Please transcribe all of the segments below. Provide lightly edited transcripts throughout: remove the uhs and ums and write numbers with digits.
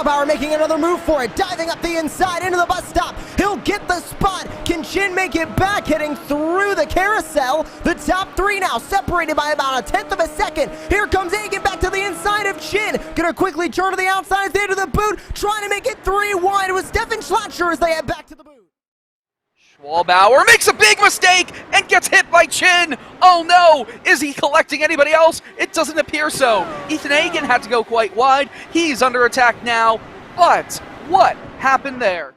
Schwabauer making another move for it, diving up the inside into the bus stop. He'll get the spot. Can Chin make it back, heading through the carousel? The top three now separated by about a 1/10 of a second. Here comes Egan back to the inside of Chin. Gonna quickly turn to the outside as they enter the boot, trying to make it 3 wide with Stefan Schlacher as they head back to the boot. Schwabauer makes a big mistake and gets hit by Chin. Oh no, is he collecting anybody else? It doesn't appear so. Ethan Egan had to go quite wide. He's under attack now, but what happened there?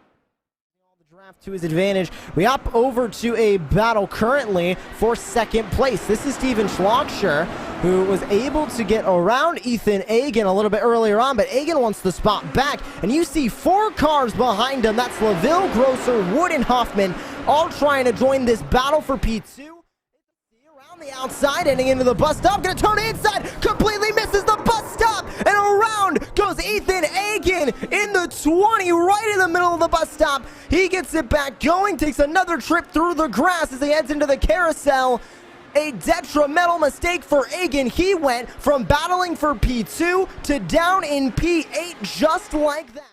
The draft to his advantage. We hop over to a battle currently for second place. This is Stefan Schlacher, who was able to get around Ethan Egan a little bit earlier on, but Egan wants the spot back, and you see 4 cars behind him. That's LaVille, Grosser, Wood, and Hoffman, all trying to join this battle for P2. Around the outside, ending into the bus stop, gonna turn inside, completely misses the bus stop, and around goes Ethan Egan in the 20, right in the middle of the bus stop. He gets it back going, takes another trip through the grass as he heads into the carousel. A detrimental mistake for Egan. He went from battling for P2 to down in P8 just like that.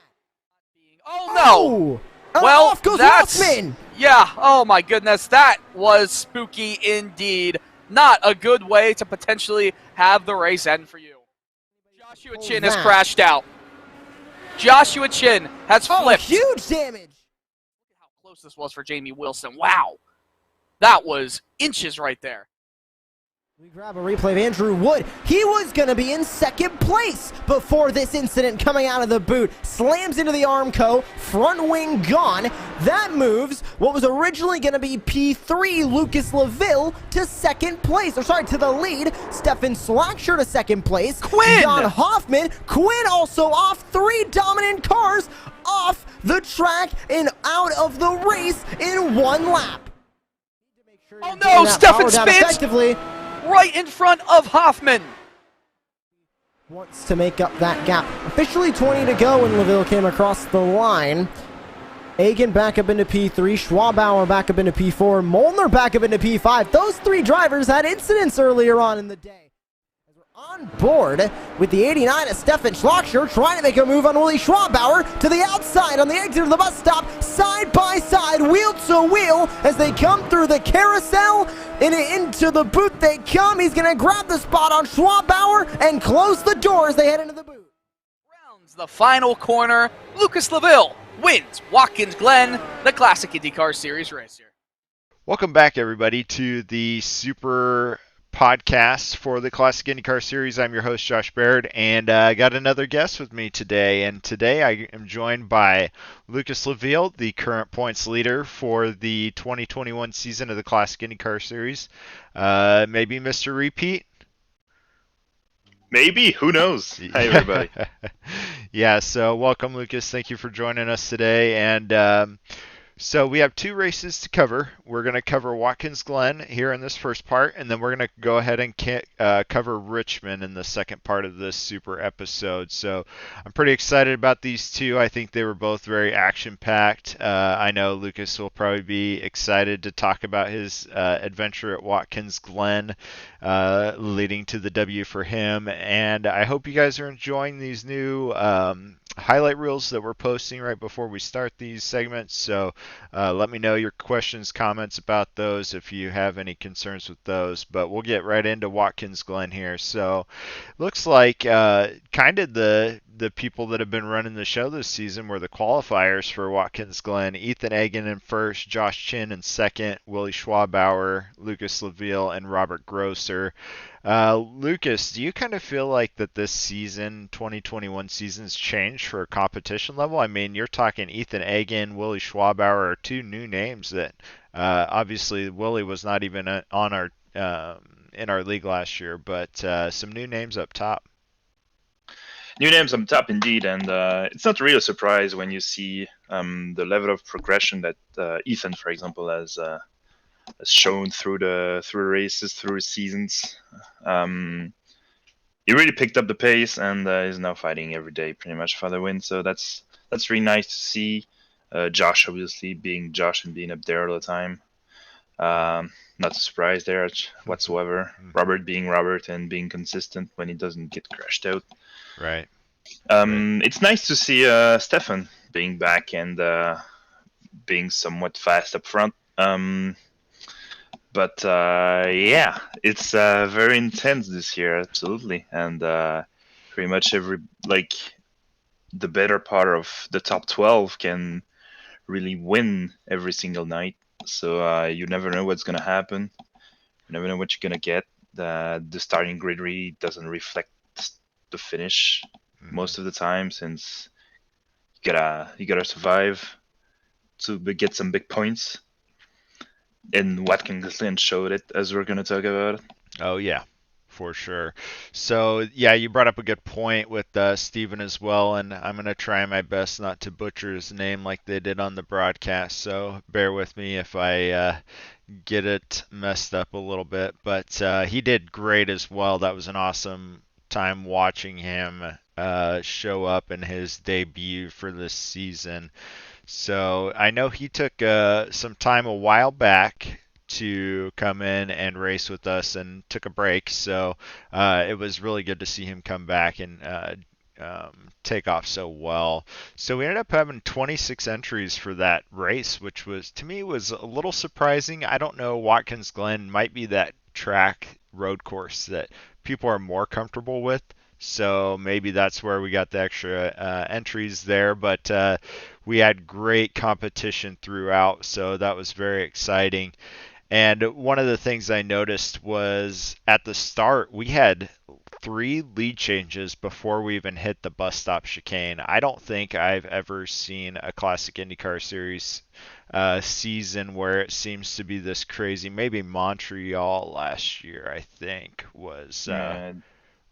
Oh no! Well, off goes Hoffman. Yeah, oh my goodness, that was spooky indeed. Not a good way to potentially have the race end for you. Joshua Chin has crashed out. Joshua Chin has flipped. Huge damage. Look at how close this was for Jamie Wilson. Wow. That was inches right there. We grab a replay of Andrew Wood. He was going to be in second place before this incident coming out of the boot. Slams into the Armco, front wing gone. That moves what was originally going to be P3, Lucas LaVille, to second place. Or sorry, to the lead. Stefan Schlacher to second place. Quinn! Jan Hoffman. Quinn also off. 3 dominant cars off the track and out of the race in 1 lap. Oh no, Stefan spins right in front of Hoffman. Wants to make up that gap. Officially 20 to go when LaVille came across the line. Egan back up into P3, Schwabauer back up into P4, Molnar back up into P5. Those 3 drivers had incidents earlier on in the day. As we're on board with the 89 of Stefan Schlacher, trying to make a move on Willie Schwabauer to the outside on the exit of the bus stop, side by side, wheel to wheel, as they come through the carousel and into the boot they come. He's going to grab the spot on Schwabauer and close the door as they head into the boot. Rounds the final corner. Lucas LaVille wins Watkins Glen, the Classic IndyCar Series race here. Welcome back, everybody, to the Super podcast for the Classic IndyCar Series. I'm your host, Josh Baird, and I got another guest with me today. And today I am joined by Lucas LaVille, the current points leader for the 2021 season of the Classic IndyCar Series. Maybe Mr. Repeat? Maybe. Who knows? Hi, everybody. Yeah, so welcome, Lucas. Thank you for joining us today. And so we have 2 races to cover. We're going to cover Watkins Glen here in this first part, and then we're going to go ahead and cover Richmond in the second part of this super episode. So I'm pretty excited about these 2. I think they were both very action-packed. I know Lucas will probably be excited to talk about his adventure at Watkins Glen, leading to the W for him. And I hope you guys are enjoying these new highlight reels that we're posting right before we start these segments. So let me know your questions, comments about those if you have any concerns with those. But we'll get right into Watkins Glen here. So looks like kind of the people that have been running the show this season were the qualifiers for Watkins Glen. Ethan Egan in first, Josh Chin in second, Willie Schwabauer, Lucas LaVille, and Robert Grosser. Lucas, do you kind of feel like that this season, 2021 season's changed for a competition level? I mean, you're talking Ethan Egan, Willie Schwabauer are 2 new names that obviously Willie was not even on our in our league last year, but some new names up top. New names on top, indeed, and it's not really a surprise when you see the level of progression that Ethan, for example, has shown through the races, through seasons. He really picked up the pace and is now fighting every day pretty much for the win. So that's really nice to see. Josh obviously being Josh and being up there all the time. Not a surprise there whatsoever. Robert being Robert and being consistent when he doesn't get crashed out. Right. It's nice to see Stefan being back and being somewhat fast up front. But yeah, it's very intense this year, absolutely, and pretty much the better part of the top 12 can really win every single night. So you never know what's gonna happen. You never know what you're gonna get. The starting grid really doesn't reflect the finish most of the time, since you gotta survive to get some big points. And Watkins Glen showed it, as we're gonna talk about. Oh yeah, for sure. So yeah, you brought up a good point with Steven as well, and I'm gonna try my best not to butcher his name like they did on the broadcast. So bear with me if I get it messed up a little bit. But he did great as well. That was an awesome time watching him show up in his debut for this season. So I know he took some time a while back to come in and race with us and took a break. So it was really good to see him come back and take off so well. So we ended up having 26 entries for that race, which was, to me, was a little surprising. I don't know, Watkins Glen might be that track road course that people are more comfortable with. So maybe that's where we got the extra entries there. But we had great competition throughout, so that was very exciting. And one of the things I noticed was at the start, we had 3 lead changes before we even hit the bus stop chicane. I don't think I've ever seen a Classic IndyCar Series season where it seems to be this crazy. Maybe Montreal last year, I think, was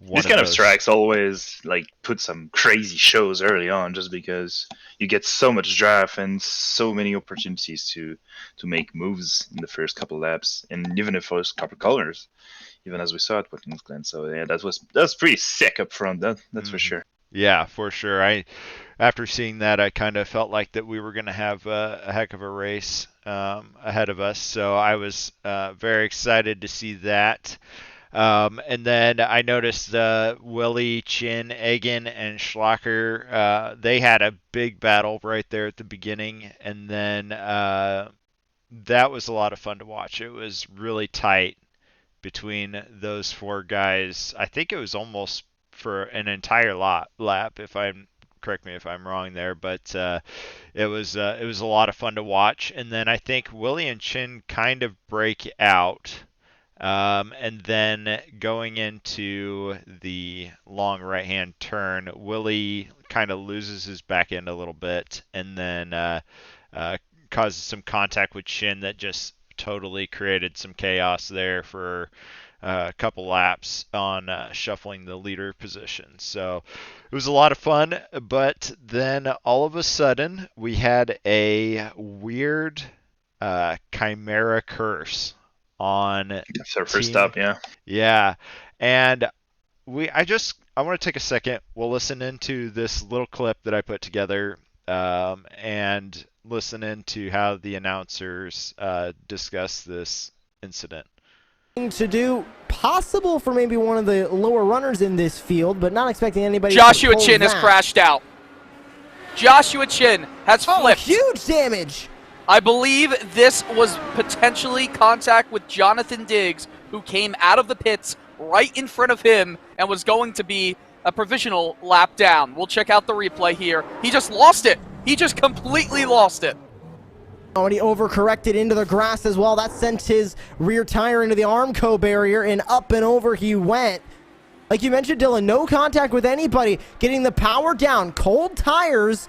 These kind of tracks always put some crazy shows early on, just because you get so much draft and so many opportunities to make moves in the first couple laps, and even the first couple corners, even as we saw at Watkins Glen. So yeah, that was pretty sick up front. That's for sure. Yeah, for sure. After seeing that, I kind of felt like that we were going to have a heck of a race ahead of us. So I was very excited to see that. And then I noticed Willie, Chin, Egan, and Schlacker, they had a big battle right there at the beginning. And then that was a lot of fun to watch. It was really tight between those 4 guys. I think it was almost for an entire lap, correct me if I'm wrong there, but it was a lot of fun to watch. And then I think Willie and Chin kind of break out. And then going into the long right-hand turn, Willie kind of loses his back end a little bit, and then causes some contact with Chin that just totally created some chaos there for a couple laps on shuffling the leader position. So it was a lot of fun, but then all of a sudden we had a weird chimera curse on That's our first stop, yeah. Yeah. And I want to take a second. We'll listen into this little clip that I put together and listen into how the announcers discuss this incident. To do possible for maybe one of the lower runners in this field, but not expecting anybody Joshua to pull Chin that. has crashed out. Joshua Chin has flipped. Huge damage. I believe this was potentially contact with Jonathan Diggs, who came out of the pits right in front of him and was going to be a provisional lap down. We'll check out the replay here. He just lost it. He just completely lost it. Oh, and he overcorrected into the grass as well. That sent his rear tire into the Armco barrier, and up and over he went. Like you mentioned, Dylan, no contact with anybody. Getting the power down, cold tires.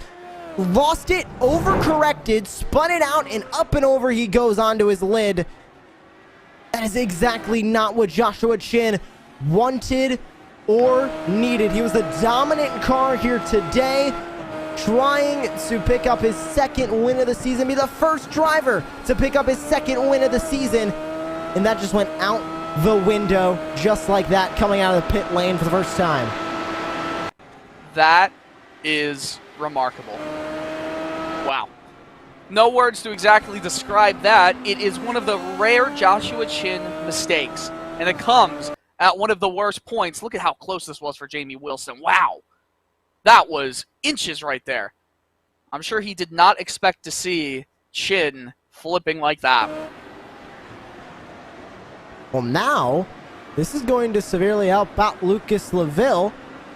Lost it, overcorrected, spun it out, and up and over he goes onto his lid. That is exactly not what Joshua Chin wanted or needed. He was the dominant car here today, trying to pick up his 2nd win of the season, be the first driver to pick up his 2nd win of the season, and that just went out the window just like that, coming out of the pit lane for the first time. That is remarkable. Wow. No words to exactly describe that. It is one of the rare Joshua Chin mistakes, and it comes at one of the worst points. Look at how close this was for Jamie Wilson. Wow. That was inches right there. I'm sure he did not expect to see Chin flipping like that. Well, now, this is going to severely help out Lucas LaVille.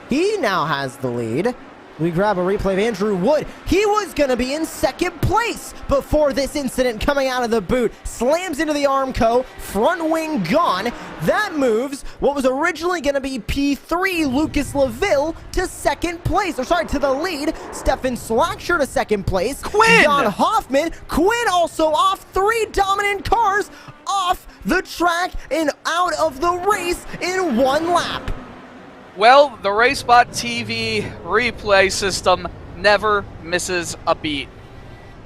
He now has the lead. We grab a replay of Andrew Wood. He was going to be in second place before this incident coming out of the boot. Slams into the Armco, front wing gone. That moves what was originally going to be P3, Lucas LaVille, to second place. Or sorry, to the lead. Stefan Slackshire to second place. Quinn! Jan Hoffman. Quinn also off. 3 dominant cars off the track and out of the race in 1 lap. Well, the RaceBot TV replay system never misses a beat.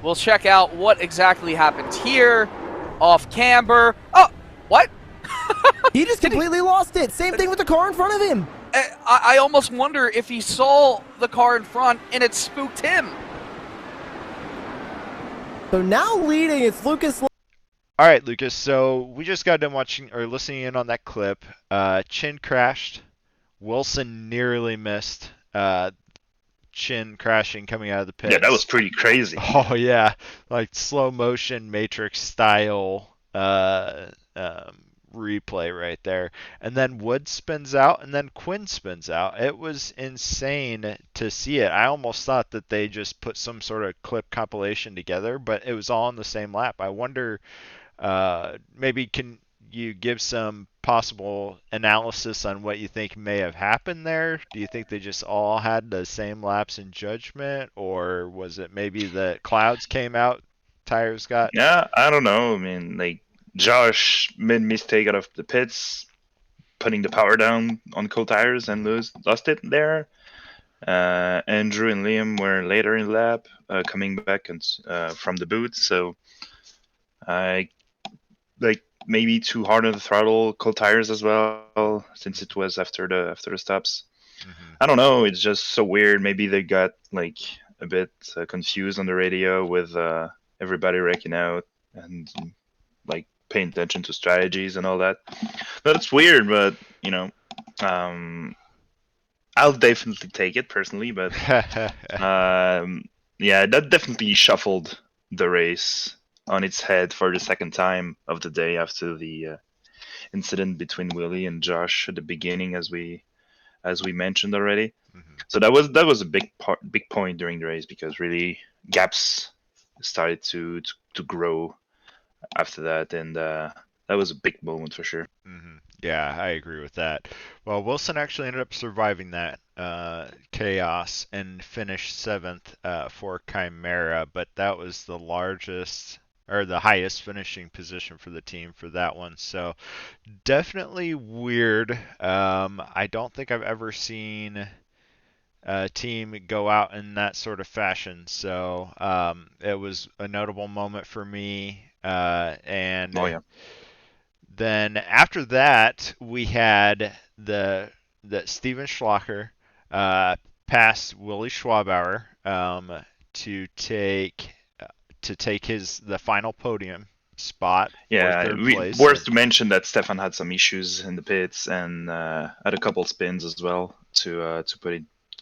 We'll check out what exactly happened here. Off camber. Oh, what? He just completely lost it. Same thing with the car in front of him. I almost wonder if he saw the car in front and it spooked him. So now leading, it's Lucas. All right, Lucas. So we just got done watching or listening in on that clip. Chin crashed. Wilson nearly missed. Chin crashing coming out of the pits. Yeah, that was pretty crazy. Oh yeah, like slow motion Matrix style replay right there. And then Wood spins out, and then Quinn spins out. It was insane to see it. I almost thought that they just put some sort of clip compilation together, but it was all in the same lap. I wonder, maybe can you give some possible analysis on what you think may have happened there? Do you think they just all had the same lapse in judgment, or was it maybe the clouds came out, tires got... Yeah, I don't know. I mean, like, Josh made mistake out of the pits, putting the power down on cold tires and lost it there. Andrew and Liam were later in the lap, coming back and from the boot, so I like maybe too hard on the throttle, cold tires as well, since it was after the stops. Mm-hmm. I don't know. It's just so weird. Maybe they got like a bit confused on the radio with everybody wrecking out and like paying attention to strategies and all that. But it's weird. But you know, I'll definitely take it personally. But yeah, that definitely shuffled the race on its head for the second time of the day after the incident between Willie and Josh at the beginning, as we mentioned already. Mm-hmm. So that was a big point during the race, because really gaps started to grow after that, and that was a big moment for sure. Mm-hmm. Yeah, I agree with that. Well, Wilson actually ended up surviving that chaos and finished 7th for Chimera, but that was the largest or the highest finishing position for the team for that one. So definitely weird. I don't think I've ever seen a team go out in that sort of fashion. So it was a notable moment for me. And Oh yeah. then after that, we had the Steven Schlacher pass Willie Schwabauer to take the final podium spot. Yeah, for third place. worth to mention that Stefan had some issues in the pits and had a couple spins as well to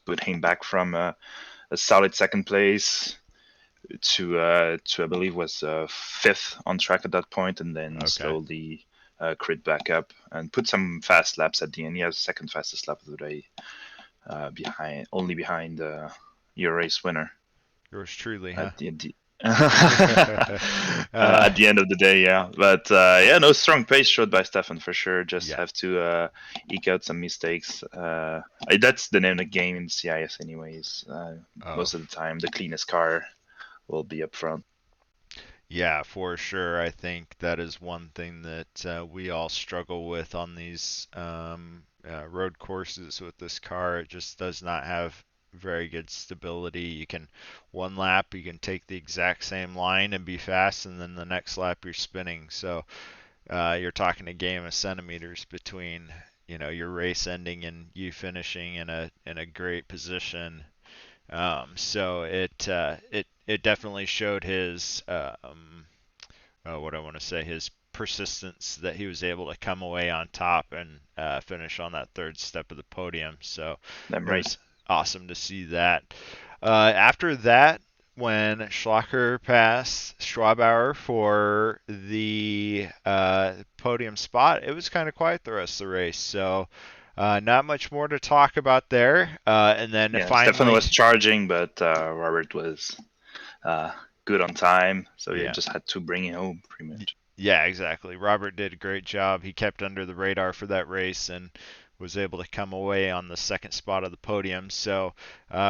put him back from a solid second place to I believe was 5th on track at that point, and then slowly crit back up and put some fast laps at the end. He has second fastest lap of the day, behind your race winner. Yours truly, huh? At the end of the day, yeah. But yeah, no, strong pace showed by Stefan for sure. Just have to eke out some mistakes. That's the name of the game in CIS anyways. Most of the time, the cleanest car will be up front. Yeah, for sure. I think that is one thing that we all struggle with on these road courses with this car. It just does not have very good stability. You can one lap you can take the exact same line and be fast, and then the next lap you're spinning. So you're talking a game of centimeters between your race ending and you finishing in a great position. So it definitely showed his what I want to say, his persistence, that he was able to come away on top and finish on that third step of the podium. So awesome to see that. After that, when Schlacher passed Schwabauer for the podium spot, it was kind of quiet the rest of the race. So not much more to talk about there. And then Yeah, Stefan finally, was charging, but Robert was good on time, so he yeah. just had to bring it home pretty much. Yeah, exactly. Robert did a great job. He kept under the radar for that race and was able to come away on the second spot of the podium. So,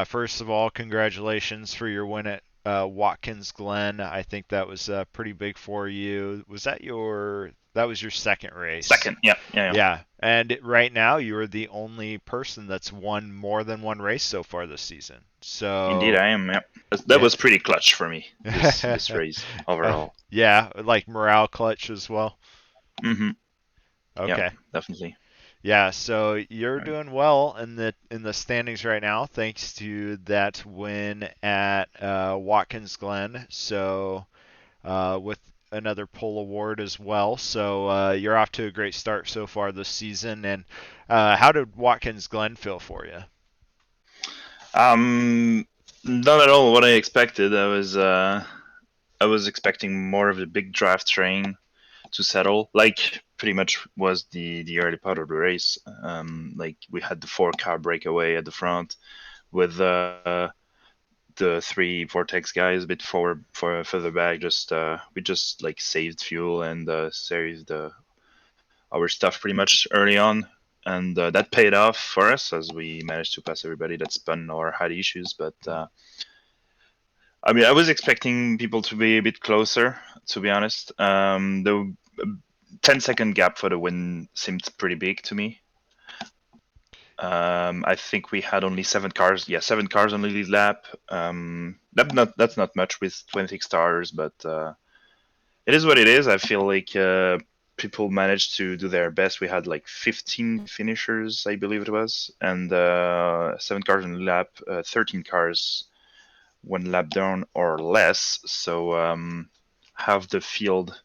first of all, congratulations for your win at Watkins Glen. I think that was pretty big for you. That was your second race? Second, yeah. Yeah, and right now you are the only person that's won more than one race so far this season. So Indeed, I am. Yeah, that was pretty clutch for me this race overall. Yeah, like morale clutch as well. Mm-hmm. Okay. Yeah, definitely. Yeah, so you're doing well in the standings right now, thanks to that win at Watkins Glen. So with another pole award as well. So you're off to a great start so far this season. And how did Watkins Glen feel for you? Not at all what I expected. I was expecting more of a big draft train to settle, like pretty much was the early part of the race. Like we had the 4-car breakaway at the front with the 3 Vortex guys a bit further back. Just we just like saved fuel and saved our stuff pretty much early on, and that paid off for us as we managed to pass everybody that spun or had issues. But I mean, I was expecting people to be a bit closer, to be honest. The 10-second gap for the win seemed pretty big to me. I think we had only 7 cars. Yeah, 7 cars on the lead lap. That's not much with 26 stars, but it is what it is. I feel like people managed to do their best. We had like 15 finishers, I believe it was, and 7 cars on the lap, 13 cars 1 lap down or less. So half the field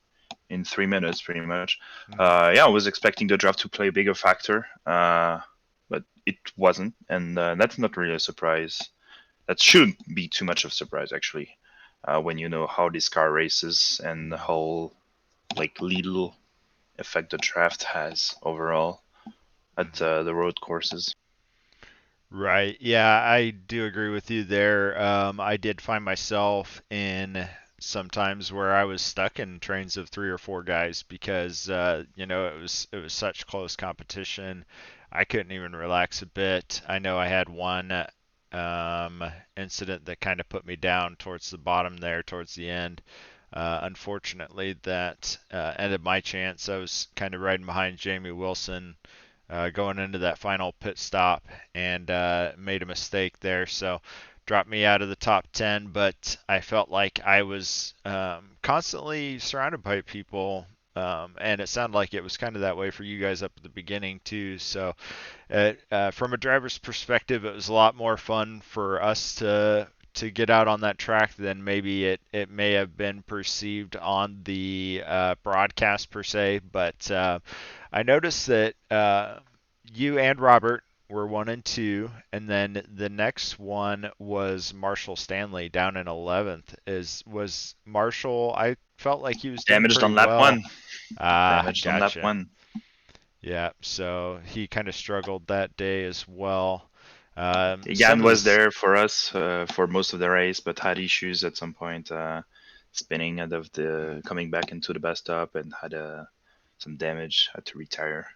in 3 minutes, pretty much. Yeah, I was expecting the draft to play a bigger factor, but it wasn't, and that's not really a surprise. That shouldn't be too much of a surprise, actually, when you know how this car races and the whole like little effect the draft has overall at the road courses. Right. Yeah, I do agree with you there. I did find myself in sometimes where I was stuck in trains of 3 or 4 guys because it was such close competition. I couldn't even relax a bit. I know I had one incident that kind of put me down towards the bottom there, towards the end. Unfortunately, that ended my chance. I was kind of riding behind Jamie Wilson going into that final pit stop and made a mistake there. So dropped me out of the top 10, but I felt like I was constantly surrounded by people. And it sounded like it was kind of that way for you guys up at the beginning too. So, from a driver's perspective, it was a lot more fun for us to get out on that track than maybe it may have been perceived on the broadcast per se. But I noticed that you and Robert were 1 and 2, and then the next one was Marshall Stanley down in 11th. Was Marshall? I felt like he was doing Damaged pretty on lap well. 1. Damaged on lap 1. Yeah, so he kind of struggled that day as well. Jan was there for us for most of the race, but had issues at some point spinning out of the coming back into the bus stop and had some damage, had to retire.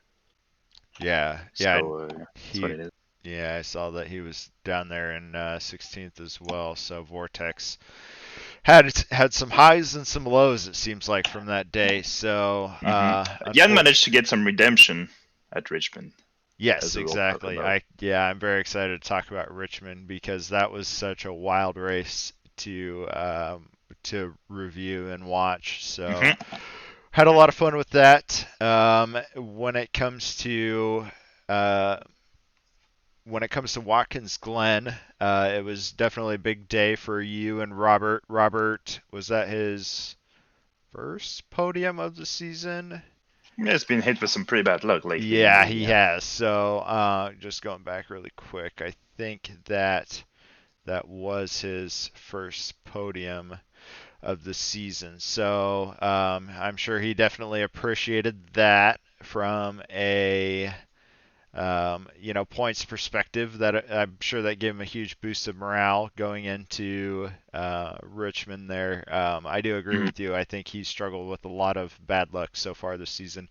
Yeah, So that's what it is. Yeah, I saw that he was down there in 16th as well. So Vortex had some highs and some lows, it seems like, from that day. So Jan managed to get some redemption at Richmond. Yes, exactly. I'm very excited to talk about Richmond because that was such a wild race to review and watch. So had a lot of fun with that. When it comes to Watkins Glen, it was definitely a big day for you and Robert. Robert, was that his first podium of the season? He's been hit with some pretty bad luck lately. Yeah, Indeed, he yeah. has. So just going back really quick, I think that was his first podium of the season. So I'm sure he definitely appreciated that from a points perspective. That I'm sure that gave him a huge boost of morale going into Richmond there. I do agree Mhm. with you. I think he's struggled with a lot of bad luck so far this season.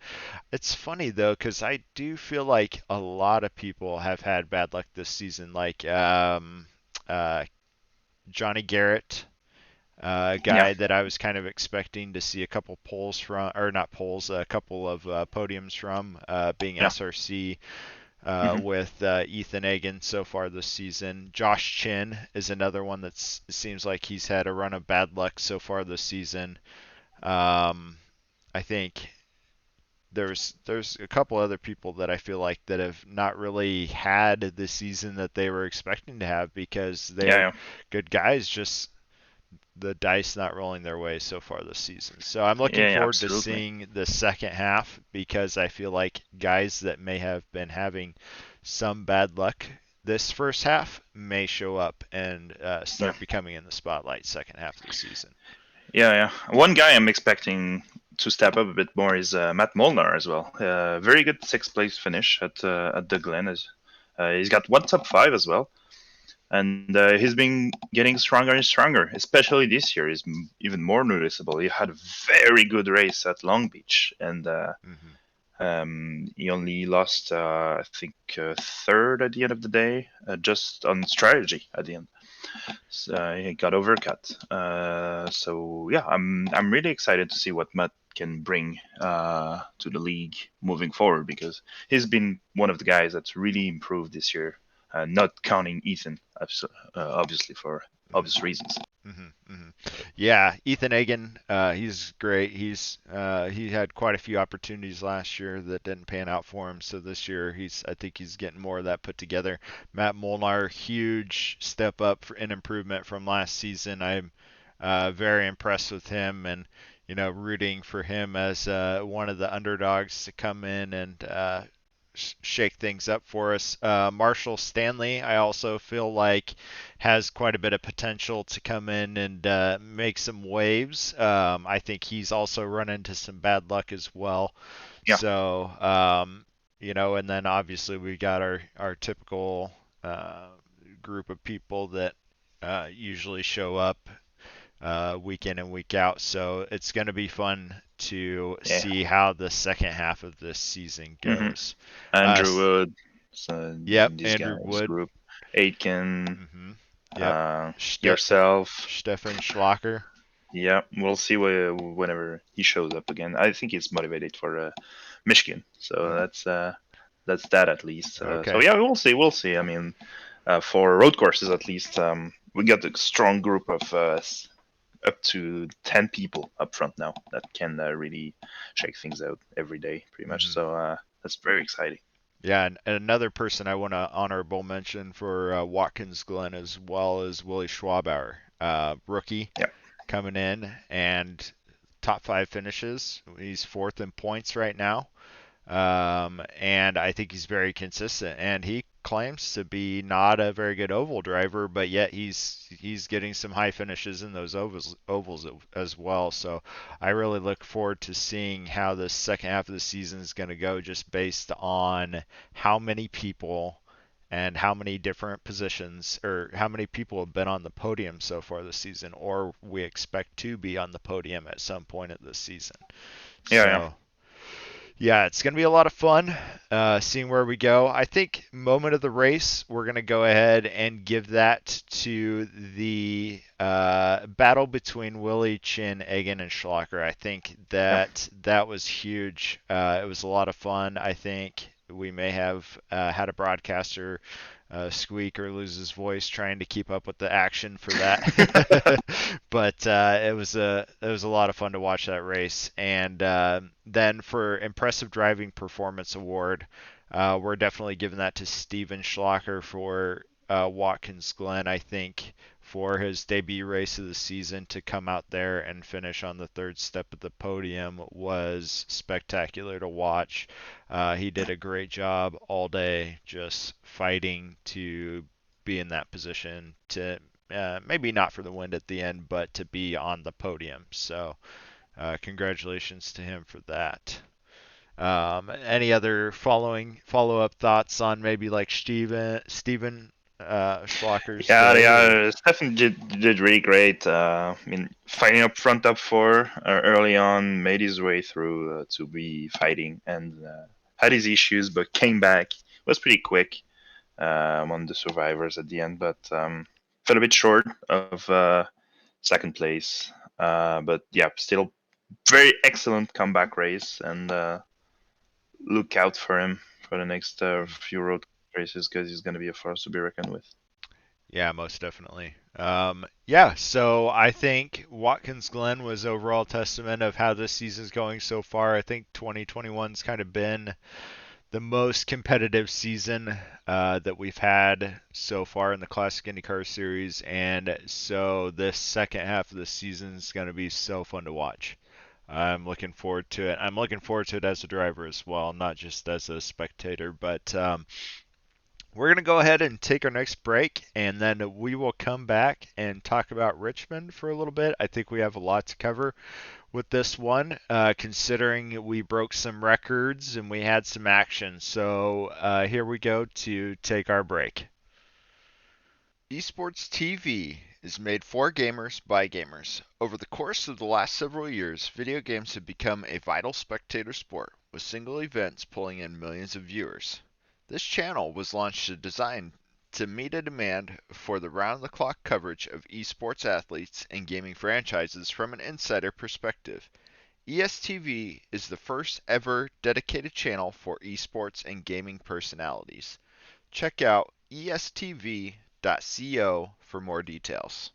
It's funny though, because I do feel like a lot of people have had bad luck this season, like uh, Johnny Garrett, a Yeah. guy that I was kind of expecting to see a couple poles from, or not poles, a couple of podiums from, being Yeah. SRC Hmm. with Ethan Agan so far this season. Josh Chin is another one that seems like he's had a run of bad luck so far this season. I think there's a couple other people that I feel like that have not really had the season that they were expecting to have because Yeah. they're Yeah. good guys, just the dice not rolling their way so far this season. So I'm looking Yeah. Yeah. forward to Absolutely. seeing the second half because I feel like guys that may have been having some bad luck this first half may show up and Yeah. start becoming in the spotlight second half of the season. Yeah. Yeah. One guy I'm expecting to step up a bit more is Matt Molnar as well. Very good sixth place finish at the Glen. He's got one top five as well. And he's been getting stronger and stronger, especially this year. Is even more noticeable. He had a very good race at Long Beach, and Hmm. he only lost, I think, third at the end of the day, just on strategy at the end. So, he got overcut. So yeah, I'm really excited to see what Matt can bring to the league moving forward because he's been one of the guys that's really improved this year. Not counting Ethan, obviously for obvious reasons. Hmm. Hmm. Yeah, Ethan Agan, he's great. He had quite a few opportunities last year that didn't pan out for him. So this year, I think he's getting more of that put together. Matt Molnar, huge step up in improvement from last season. I'm very impressed with him, and rooting for him as one of the underdogs to come in and shake things up for us. Marshall Stanley, I also feel like has quite a bit of potential to come in and make some waves. I think he's also run into some bad luck as well. Yeah. So, and then obviously we got our typical group of people that usually show up week in and week out. So it's going to be fun to Yeah. see how the second half of this season Hmm. goes. Andrew S Wood, so Yep, these Andrew guys Wood. group, Aitken, Hmm. Yep. yourself. Stefan Schlacker. Yeah, we'll see whenever he shows up again. I think he's motivated for Michigan, so Mm, that's that at least. So okay. yeah, we'll see. We'll see. I mean, for road courses at least, we got a strong group of up to 10 people up front now that can really shake things out every day, pretty much. Hmm. So that's very exciting. Yeah, and another person I want to honorable mention for Watkins Glen as well as Willie Schwabauer, rookie Yeah. coming in and top five finishes. He's fourth in points right now. And I think he's very consistent. And he claims to be not a very good oval driver, but yet he's getting some high finishes in those ovals as well. So I really look forward to seeing how the second half of the season is going to go, just based on how many people and how many different positions or how many people have been on the podium so far this season, or we expect to be on the podium at some point of this season. Yeah, yeah. So yeah, it's going to be a lot of fun seeing where we go. I think moment of the race, we're going to go ahead and give that to the battle between Willie, Chin, Egan, and Schlacker. I think Yeah. that was huge. It was a lot of fun. I think we may have had a broadcaster squeak or lose his voice trying to keep up with the action for that. But it was a lot of fun to watch that race. And then for impressive driving performance award, we're definitely giving that to Steven Schlacker for Watkins Glen. I think for his debut race of the season to come out there and finish on the third step of the podium was spectacular to watch. He did a great job all day just fighting to be in that position to maybe not for the win at the end, but to be on the podium. So congratulations to him for that. Any other follow-up thoughts on maybe like Steven Schlocker's? Yeah, Stefan did really great. I mean, fighting up front, up four early on, made his way through to be fighting, and had his issues, but came back. Was pretty quick on the survivors at the end, but fell a bit short of second place. But yeah, still very excellent comeback race, and look out for him for the next few road races, because he's going to be a force to be reckoned with. Yeah, most definitely. Yeah, so I think Watkins Glen was overall testament of how this season's going so far. I think 2021's kind of been the most competitive season that we've had so far in the Classic IndyCar Series, and so this second half of the season is going to be so fun to watch. I'm looking forward to it. I'm looking forward to it as a driver as well, not just as a spectator. But we're going to go ahead and take our next break, and then we will come back and talk about Richmond for a little bit. I think we have a lot to cover with this one, considering we broke some records and we had some action. So here we go to take our break. ESports TV is made for gamers by gamers. Over the course of the last several years, video games have become a vital spectator sport, with single events pulling in millions of viewers. This channel was launched to design to meet a demand for the round-the-clock coverage of esports athletes and gaming franchises from an insider perspective. ESTV is the first ever dedicated channel for esports and gaming personalities. Check out ESTV.co for more details.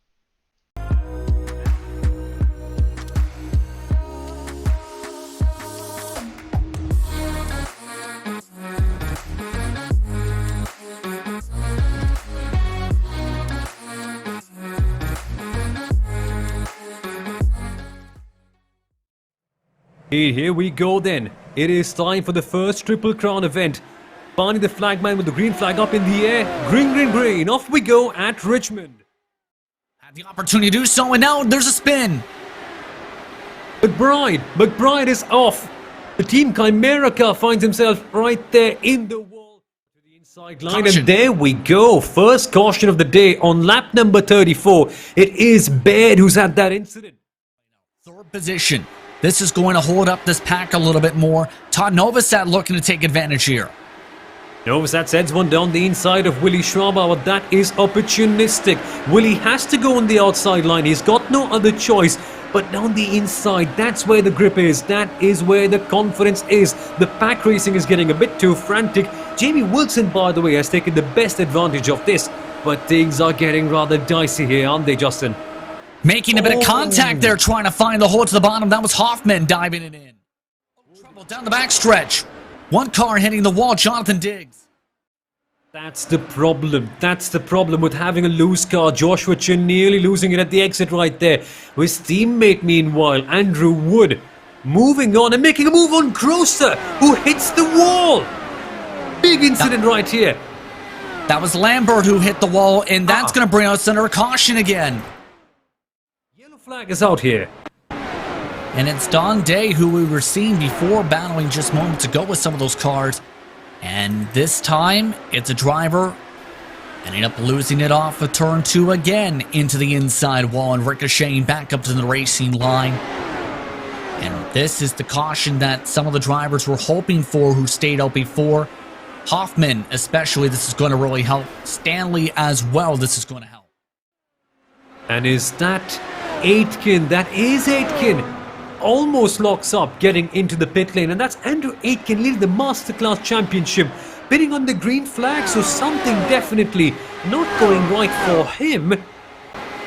Here we go then. It is time for the first Triple Crown event. Barney the flagman with the green flag up in the air. Green, green, green. Off we go at Richmond. Had the opportunity to do so, and now there's a spin. McBride is off. The Team Chimera car finds himself right there in the wall to the inside line. Caution. And there we go. First caution of the day on lap number 34. It is Baird who's had that incident. Third position. This is going to hold up this pack a little bit more. Todd Novosad looking to take advantage here. Novosad sends one down the inside of Willie Schwabauer, but that is opportunistic. Willie has to go on the outside line. He's got no other choice. But down the inside, that's where the grip is. That is where the confidence is. The pack racing is getting a bit too frantic. Jamie Wilson, by the way, has taken the best advantage of this. But things are getting rather dicey here, aren't they, Justin? Making a bit of contact there, trying to find the hole to the bottom. That was Hoffman diving it in. Trouble down the backstretch. One car hitting the wall, Jonathan Diggs. That's the problem. That's the problem with having a loose car. Joshua Chin nearly losing it at the exit right there. His teammate, meanwhile, Andrew Wood, moving on and making a move on Grosser, who hits the wall. Big incident right here. That was Lambert who hit the wall, and that's going to bring us under a caution again. Yellow flag is out here. And it's Don Day, who we were seeing before, battling just moments ago with some of those cars. And this time, it's a driver ending up losing it off of turn 2 again into the inside wall and ricocheting back up to the racing line. And this is the caution that some of the drivers were hoping for who stayed out before. Hoffman, especially, this is going to really help. Stanley as well, this is going to help. And is that Aitken? That is Aitken. Almost locks up getting into the pit lane, and that's Andrew Aitken leading the Masterclass Championship, bidding on the green flag, so something definitely not going right for him.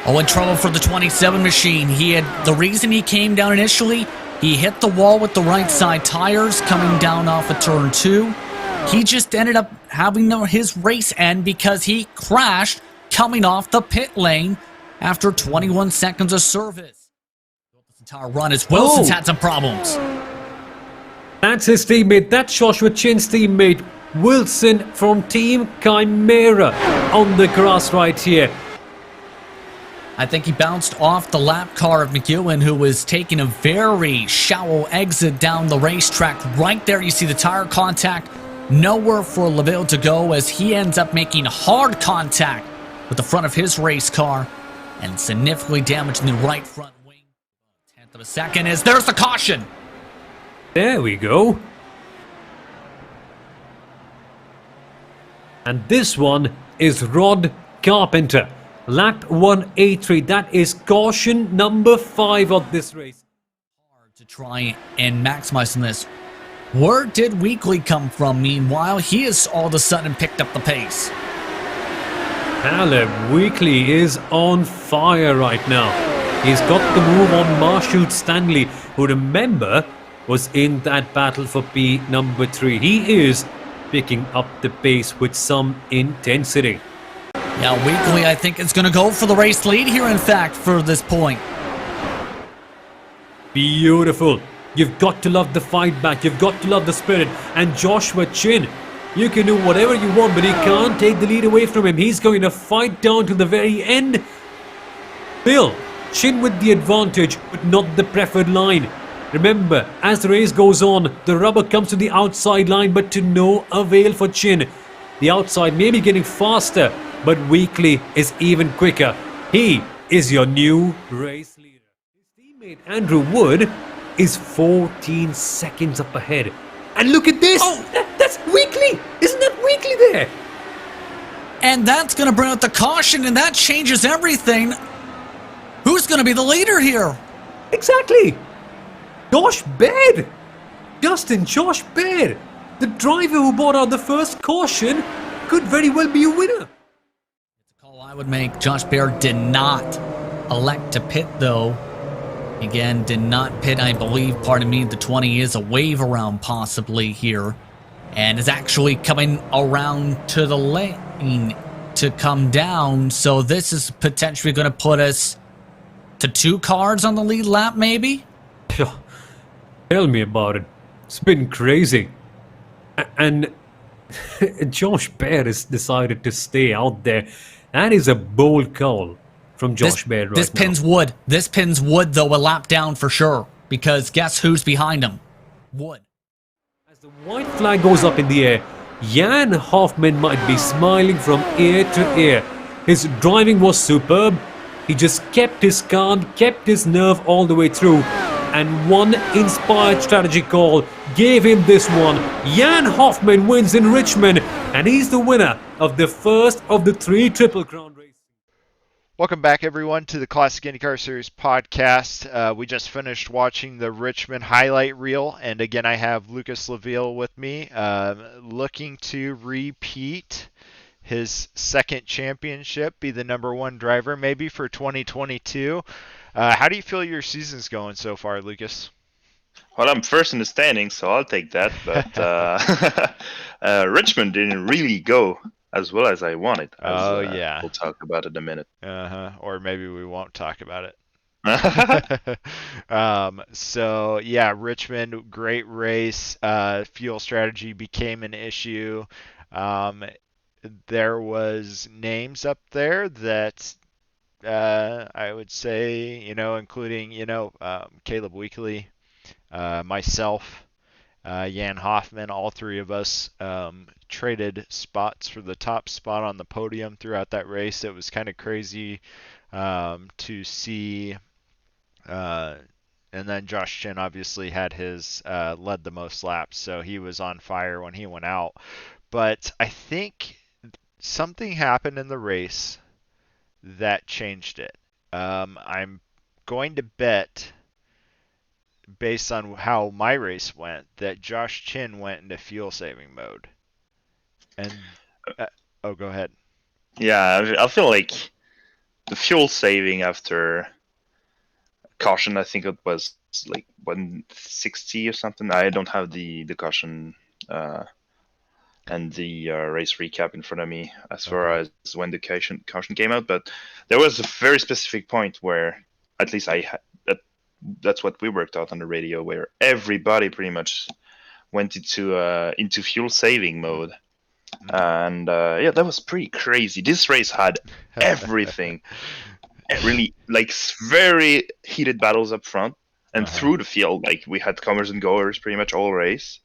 Oh, in trouble for the 27 machine. The reason he came down initially, he hit the wall with the right side tires coming down off of turn 2. He just ended up having his race end because he crashed coming off the pit lane after 21 seconds of service. This entire run as Wilson's had some problems. That's his teammate. That's Joshua Chin's teammate. Wilson from Team Chimera on the grass right here. I think he bounced off the lap car of McEwen, who was taking a very shallow exit down the racetrack. Right there, you see the tire contact. Nowhere for LaVille to go as he ends up making hard contact with the front of his race car and significantly damaging the right front wing. 1/10 of a second as there's the caution. There we go. And this one is Rod Carpenter. Lap 183. That is caution number 5 of this race. Hard to try and maximize on this. Where did Weekly come from? Meanwhile, he has all of a sudden picked up the pace. Caleb Weekly is on fire right now. He's got the move on Marshall Stanley, who, remember, was in that battle for P number 3. He is picking up the pace with some intensity. Yeah, Weekly, I think, is going to go for the race lead here, in fact, for this point. Beautiful. You've got to love the fight back. You've got to love the spirit. And Joshua Chin, you can do whatever you want, but you can't take the lead away from him. He's going to fight down to the very end. Bill, Chin with the advantage, but not the preferred line. Remember, as the race goes on, the rubber comes to the outside line, but to no avail for Chin. The outside may be getting faster, but Weekly is even quicker. He is your new race leader. His teammate Andrew Wood is 14 seconds up ahead. And look at this! Oh, that's Weekly! Isn't that Weekly there? And that's going to bring out the caution, and that changes everything. Who's going to be the leader here? Exactly! Josh Baird! Justin Josh Baird! The driver who brought out the first caution could very well be a winner. It's a call I would make. Josh Baird did not elect to pit, though. Again, did not pit, I believe. Pardon me, the 20 is a wave around possibly here. And is actually coming around to the lane to come down. So this is potentially going to put us to 2 cars on the lead lap, maybe? Tell me about it. It's been crazy. And Josh Baird has decided to stay out there. That is a bold call from Josh Baird right now. This pins Wood. This pins Wood, though, a lap down for sure. Because guess who's behind him? Wood. As the white flag goes up in the air, Jan Hoffman might be smiling from ear to ear. His driving was superb. He just kept his calm, kept his nerve all the way through. And one inspired strategy call gave him this one. Jan Hoffman wins in Richmond, and he's the winner of the first of the 3 Triple Crown races. Welcome back, everyone, to the Classic IndyCar Series podcast. We just finished watching the Richmond highlight reel, and again, I have Lucas Laville with me, looking to repeat his second championship, be the #1 driver, maybe for 2022. How do you feel your season's going so far, Lucas? Well, I'm first in the standings, so I'll take that. But Richmond didn't really go as well as I wanted. Yeah. We'll talk about it in a minute. Or maybe we won't talk about it. So yeah, Richmond, great race. Fuel strategy became an issue. There was names up there that I would say, including, Caleb Weekly, myself, Jan Hoffman, all 3 of us traded spots for the top spot on the podium throughout that race. It was kind of crazy to see. And then Josh Chin obviously had his led the most laps, so he was on fire when he went out. But I think something happened in the race that changed it. I'm going to bet, based on how my race went, that Josh Chin went into fuel saving mode. And go ahead. Yeah, I feel like the fuel saving after caution, I think it was like 160 or something. I don't have the caution and the race recap in front of me as far as when the caution came out. But there was a very specific point where, at least that's what we worked out on the radio, where everybody pretty much went into fuel saving mode. And yeah, that was pretty crazy. This race had everything. Really, like, very heated battles up front and through the field. Like, we had comers and goers pretty much all race.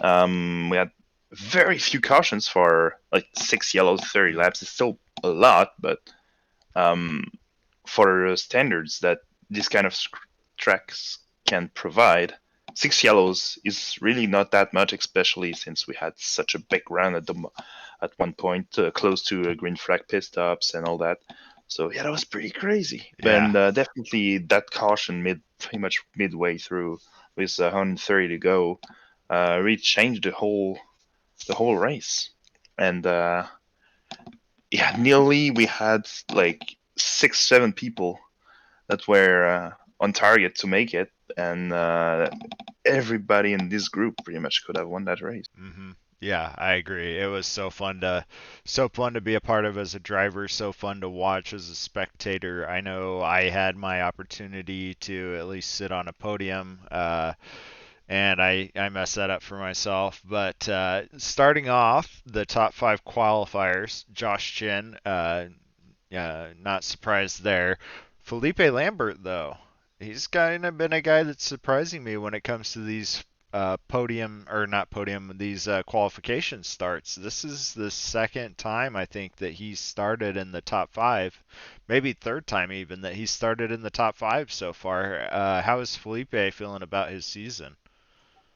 We had very few cautions for like 6 yellows, 30 laps. It's still a lot, but for standards that this kind of tracks can provide, 6 yellows is really not that much, especially since we had such a big run at one point, close to green flag pit stops and all that. So yeah, that was pretty crazy. Yeah. And definitely that caution pretty much midway through with 130 to go really changed the whole race. And yeah, nearly we had like 6-7 people that were on target to make it, and everybody in this group pretty much could have won that race. Yeah, I agree. It was so fun to be a part of as a driver, so fun to watch as a spectator. I know I had my opportunity to at least sit on a podium, and I messed that up for myself. But starting off the top 5 qualifiers, Josh Chin, not surprised there. Felipe Lambert, though, he's kind of been a guy that's surprising me when it comes to these these qualification starts. This is the second time I think that he's started in the top 5, maybe third time even that he started in the top 5 so far. How is Felipe feeling about his season?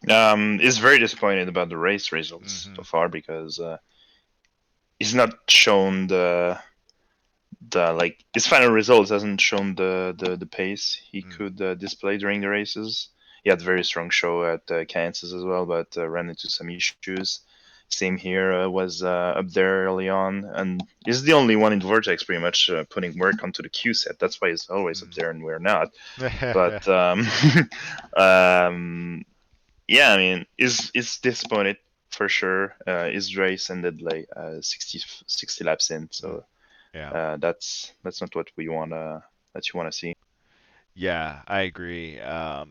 Is very disappointed about the race results so far, because he's not shown the like, his final results hasn't shown the pace he could display during the races. He had a very strong show at Kansas as well, but ran into some issues. Same here, was up there early on, and he's the only one in Vortex pretty much putting work onto the Q set. That's why he's always up there and we're not. But yeah, I mean, is disappointed for sure. His race ended like 60 laps in, so Yeah. that's not what you wanna see. Yeah, I agree.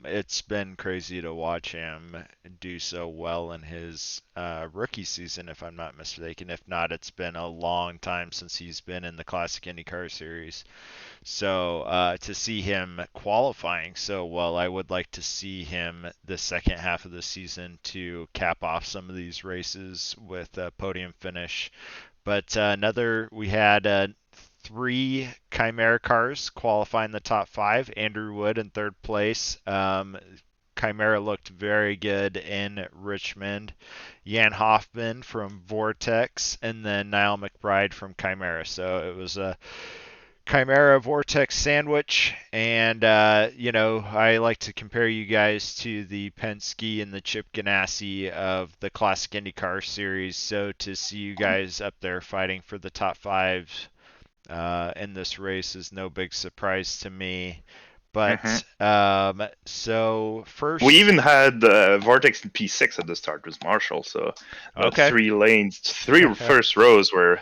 It's been crazy to watch him do so well in his rookie season, if I'm not mistaken. If not, it's been a long time since he's been in the Classic IndyCar Series. So to see him qualifying so well, I would like to see him the second half of the season to cap off some of these races with a podium finish. But we had 3 Chimera cars qualify in the top 5. Andrew Wood in third place. Chimera looked very good in Richmond. Jan Hoffman from Vortex, and then Niall McBride from Chimera. So it was a Chimera Vortex sandwich, and I like to compare you guys to the Penske and the Chip Ganassi of the Classic IndyCar Series. So to see you guys up there fighting for the top 5 in this race is no big surprise to me. But so first, we even had Vortex in P6 at the start with Marshall. So 3 lanes, 3 first rows were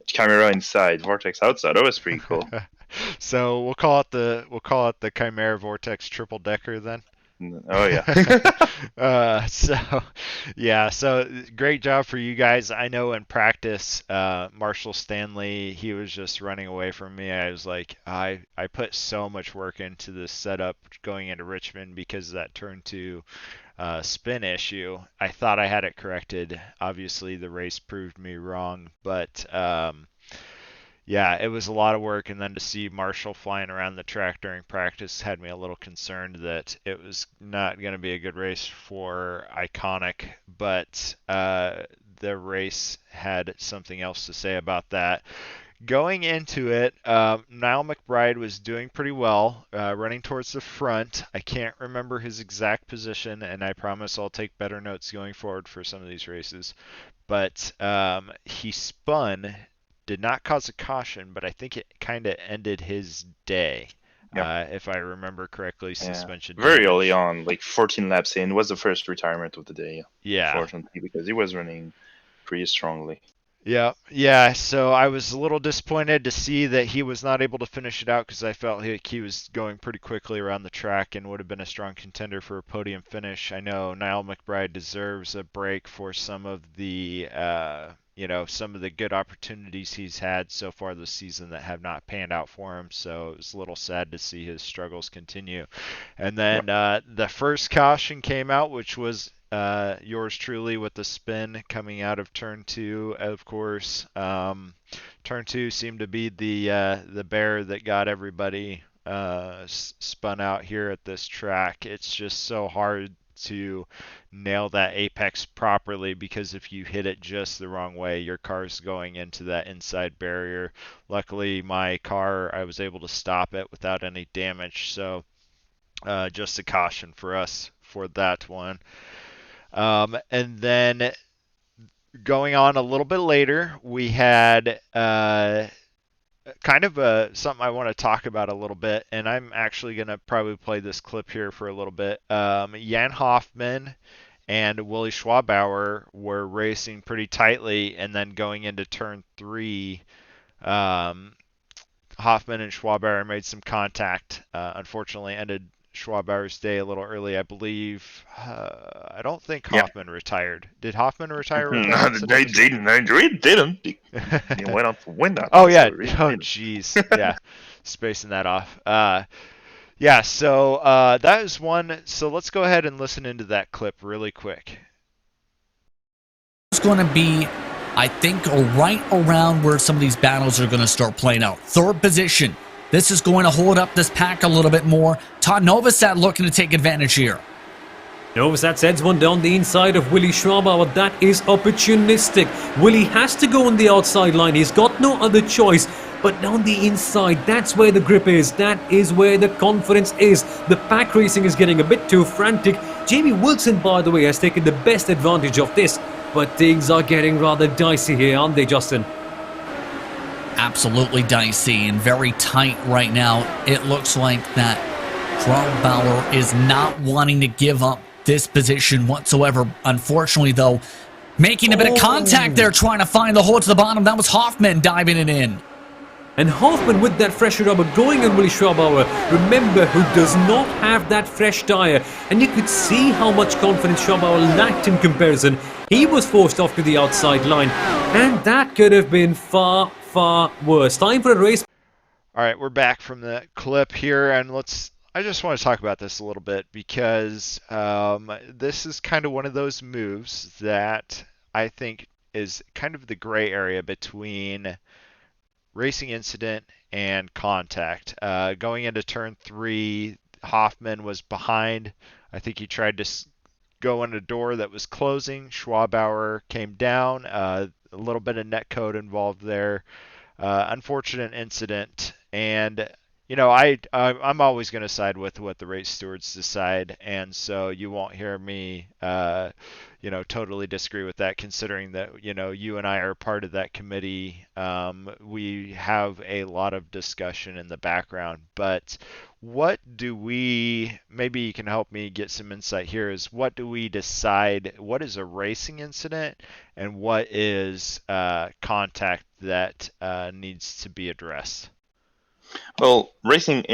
Chimera inside, Vortex outside. That was pretty cool. So we'll call it the Chimera Vortex triple decker then. Oh yeah. So great job for you guys. I know in practice, Marshall Stanley, he was just running away from me. I was like, I put so much work into this setup going into Richmond because of that turn 2 spin issue. I thought I had it corrected. Obviously, the race proved me wrong, but yeah, it was a lot of work, and then to see Marshall flying around the track during practice had me a little concerned that it was not going to be a good race for Iconic, but the race had something else to say about that. Going into it, Niall McBride was doing pretty well, running towards the front. I can't remember his exact position, and I promise I'll take better notes going forward for some of these races. But he spun, did not cause a caution, but I think it kind of ended his day. If I remember correctly, suspension. Very early on, like 14 laps in, was the first retirement of the day. Yeah. Unfortunately, because he was running pretty strongly. Yeah. So I was a little disappointed to see that he was not able to finish it out because I felt he was going pretty quickly around the track and would have been a strong contender for a podium finish. I know Niall McBride deserves a break for some of the, some of the good opportunities he's had so far this season that have not panned out for him. So it was a little sad to see his struggles continue. And then the first caution came out, which was yours truly with the spin coming out of turn 2, of course. Turn 2 seemed to be the bear that got everybody spun out here at this track. It's just so hard to nail that apex properly because if you hit it just the wrong way, your car's going into that inside barrier. Luckily, my car, I was able to stop it without any damage, so just a caution for us for that one. And then going on a little bit later, we had kind of something I want to talk about a little bit, and I'm actually going to probably play this clip here for a little bit. Jan Hoffman and Willie Schwabauer were racing pretty tightly, and then going into turn 3, Hoffman and Schwabauer made some contact. Unfortunately, ended Schwabauer's day a little early, I believe. I don't think Hoffman retired. Did Hoffman retire with that No, incident? they didn't. They really didn't. They went on to win that. Oh yeah. Really Oh jeez. Yeah. Spacing that off. Yeah. So that is one. So let's go ahead and listen into that clip really quick. It's going to be, I think, right around where some of these battles are going to start playing out. Third position. This is going to hold up this pack a little bit more. Todd Novosad looking to take advantage here. Novosad sends one down the inside of Willie Schwabauer. That is opportunistic. Willie has to go on the outside line. He's got no other choice. But down the inside, that's where the grip is. That is where the confidence is. The pack racing is getting a bit too frantic. Jamie Wilson, by the way, has taken the best advantage of this. But things are getting rather dicey here, aren't they, Justin? Absolutely dicey and very tight right now. It looks like that Schwabauer is not wanting to give up this position whatsoever. Unfortunately, though, making a bit of contact there, trying to find the hole to the bottom. That was Hoffman diving it in. And Hoffman with that fresh rubber going on Willie Schwabauer, remember, who does not have that fresh tyre. And you could see how much confidence Schwabauer lacked in comparison. He was forced off to the outside line, and that could have been far, far worse. Time for a race. All right, we're back from the clip here, and I just want to talk about this a little bit because this is kind of one of those moves that I think is kind of the gray area between racing incident and contact. Going into turn 3, Hoffman was behind. I think he tried to go in a door that was closing. Schwabauer came down. A little bit of netcode involved there. Unfortunate incident. And I'm always going to side with what the race stewards decide, and so you won't hear me, totally disagree with that, considering that, you and I are part of that committee. We have a lot of discussion in the background, but maybe you can help me get some insight here, is what do we decide, what is a racing incident and what is contact that needs to be addressed? Well, racing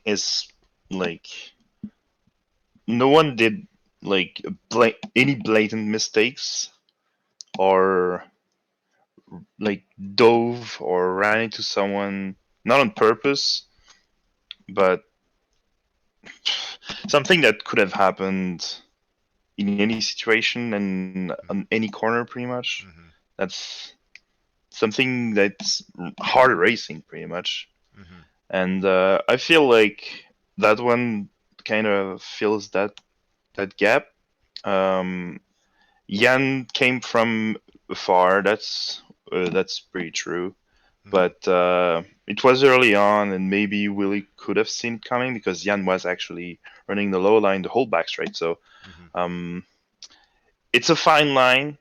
is like no one did like any blatant mistakes or like dove or ran into someone, not on purpose, but something that could have happened in any situation and on any corner pretty much. Mm-hmm. That's something that's hard racing pretty much. Mm-hmm. And I feel like that one kind of fills that gap. Jan came from far. That's pretty true. Mm-hmm. But it was early on, and maybe Willie could have seen it coming because Jan was actually running the low line the whole back straight. So it's a fine line.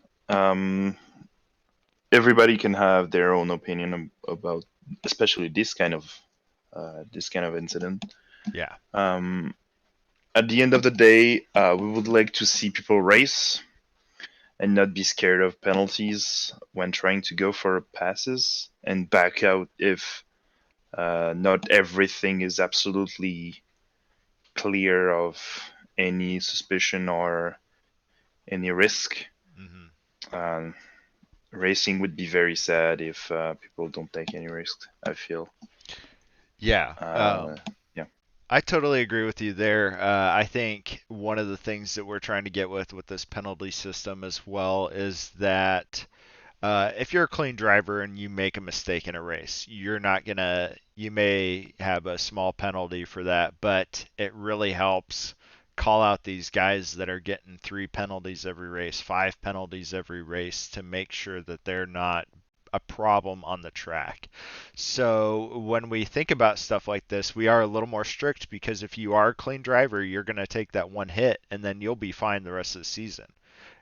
Everybody can have their own opinion about, especially this kind of incident. Yeah. At the end of the day, we would like to see people race, and not be scared of penalties when trying to go for passes and back out if not everything is absolutely clear of any suspicion or any risk. Mm-hmm. Racing would be very sad if people don't take any risks, I feel. Yeah. Yeah. I totally agree with you there. I think one of the things that we're trying to get with this penalty system as well is that if you're a clean driver and you make a mistake in a race, you may have a small penalty for that, but it really helps call out these guys that are getting 3 penalties every race, 5 penalties every race to make sure that they're not a problem on the track. So when we think about stuff like this, we are a little more strict because if you are a clean driver, you're going to take that one hit and then you'll be fine the rest of the season.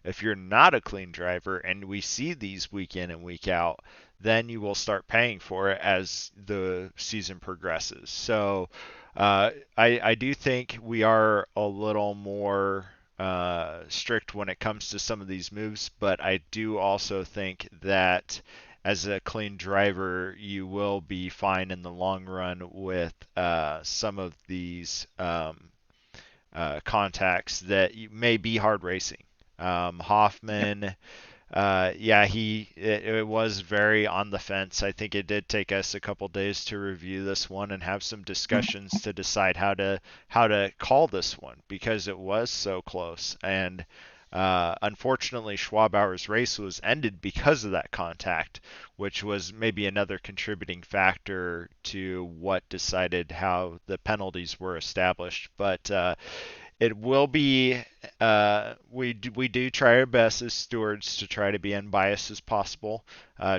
If you're not a clean driver and we see these week in and week out, then you will start paying for it as the season progresses. So I do think we are a little more strict when it comes to some of these moves, but I do also think that as a clean driver, you will be fine in the long run with some of these contacts that may be hard racing. Hoffman, yeah, it was very on the fence. I think it did take us a couple days to review this one and have some discussions to decide how to call this one because it was so close. And unfortunately, Schwabauer's race was ended because of that contact, which was maybe another contributing factor to what decided how the penalties were established. But it will be we do try our best as stewards to try to be unbiased as possible.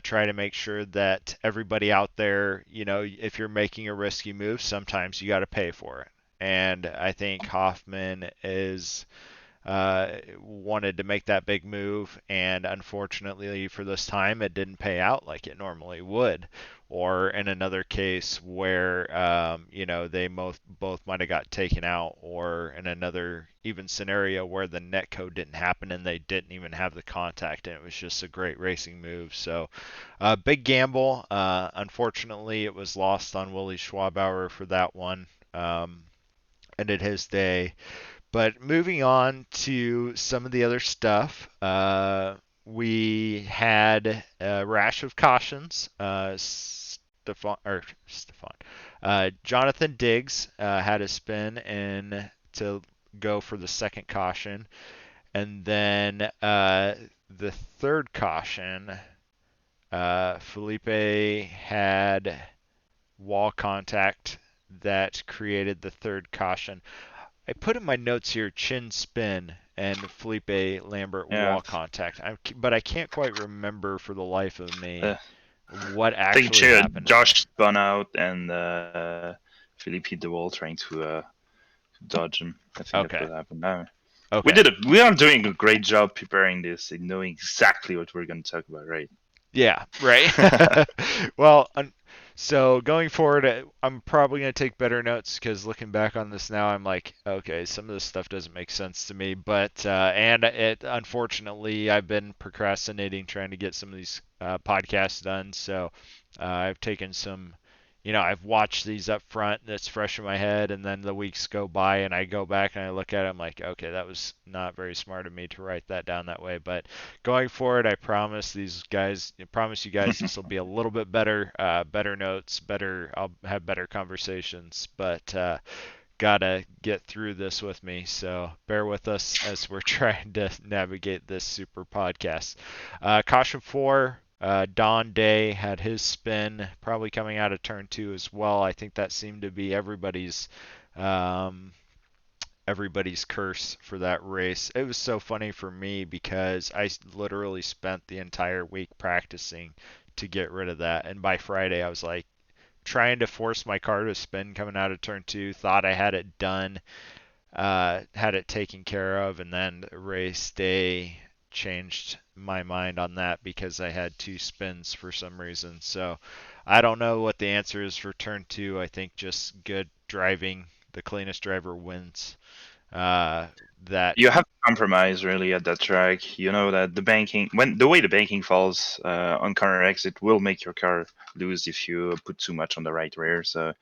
Try to make sure that everybody out there, if you're making a risky move, sometimes you got to pay for it. And I think Hoffman is wanted to make that big move, and unfortunately for this time, it didn't pay out like it normally would. Or in another case where they both might have got taken out, or in another even scenario where the net code didn't happen and they didn't even have the contact, and it was just a great racing move. So big gamble. Unfortunately, it was lost on Willie Schwabauer for that one. Ended his day. But moving on to some of the other stuff, we had a rash of cautions. Jonathan Diggs had a spin in to go for the second caution, and then the third caution, Felipe had wall contact that created the third caution. I put in my notes here chin spin and Felipe Lambert wall contact, but I can't quite remember for the life of me what actually happened. Josh spun out and Felipe hit the wall trying to dodge him. I think that's what happened now. Okay. We are doing a great job preparing this and knowing exactly what we're going to talk about, right? Yeah, right. Well, so going forward, I'm probably going to take better notes because looking back on this now, I'm like, okay, some of this stuff doesn't make sense to me. But unfortunately, I've been procrastinating trying to get some of these podcasts done. So I've taken some. I've watched these up front, that's fresh in my head, and then the weeks go by and I go back and I look at it, I'm like, okay, that was not very smart of me to write that down that way. But going forward, I promise you guys this will be a little bit better, better notes, I'll have better conversations, but gotta get through this with me, so bear with us as we're trying to navigate this super podcast. Caution 4. Don Day had his spin, probably coming out of turn 2 as well. I think that seemed to be everybody's curse for that race. It was so funny for me because I literally spent the entire week practicing to get rid of that, and by Friday I was like trying to force my car to spin coming out of turn 2, thought I had it done, had it taken care of, and then race day changed my mind on that because I had 2 spins for some reason. So I don't know what the answer is for turn 2. I think just good driving, the cleanest driver wins. that. You have to compromise really at that track. You know that the way the banking falls on corner exit will make your car lose if you put too much on the right rear. So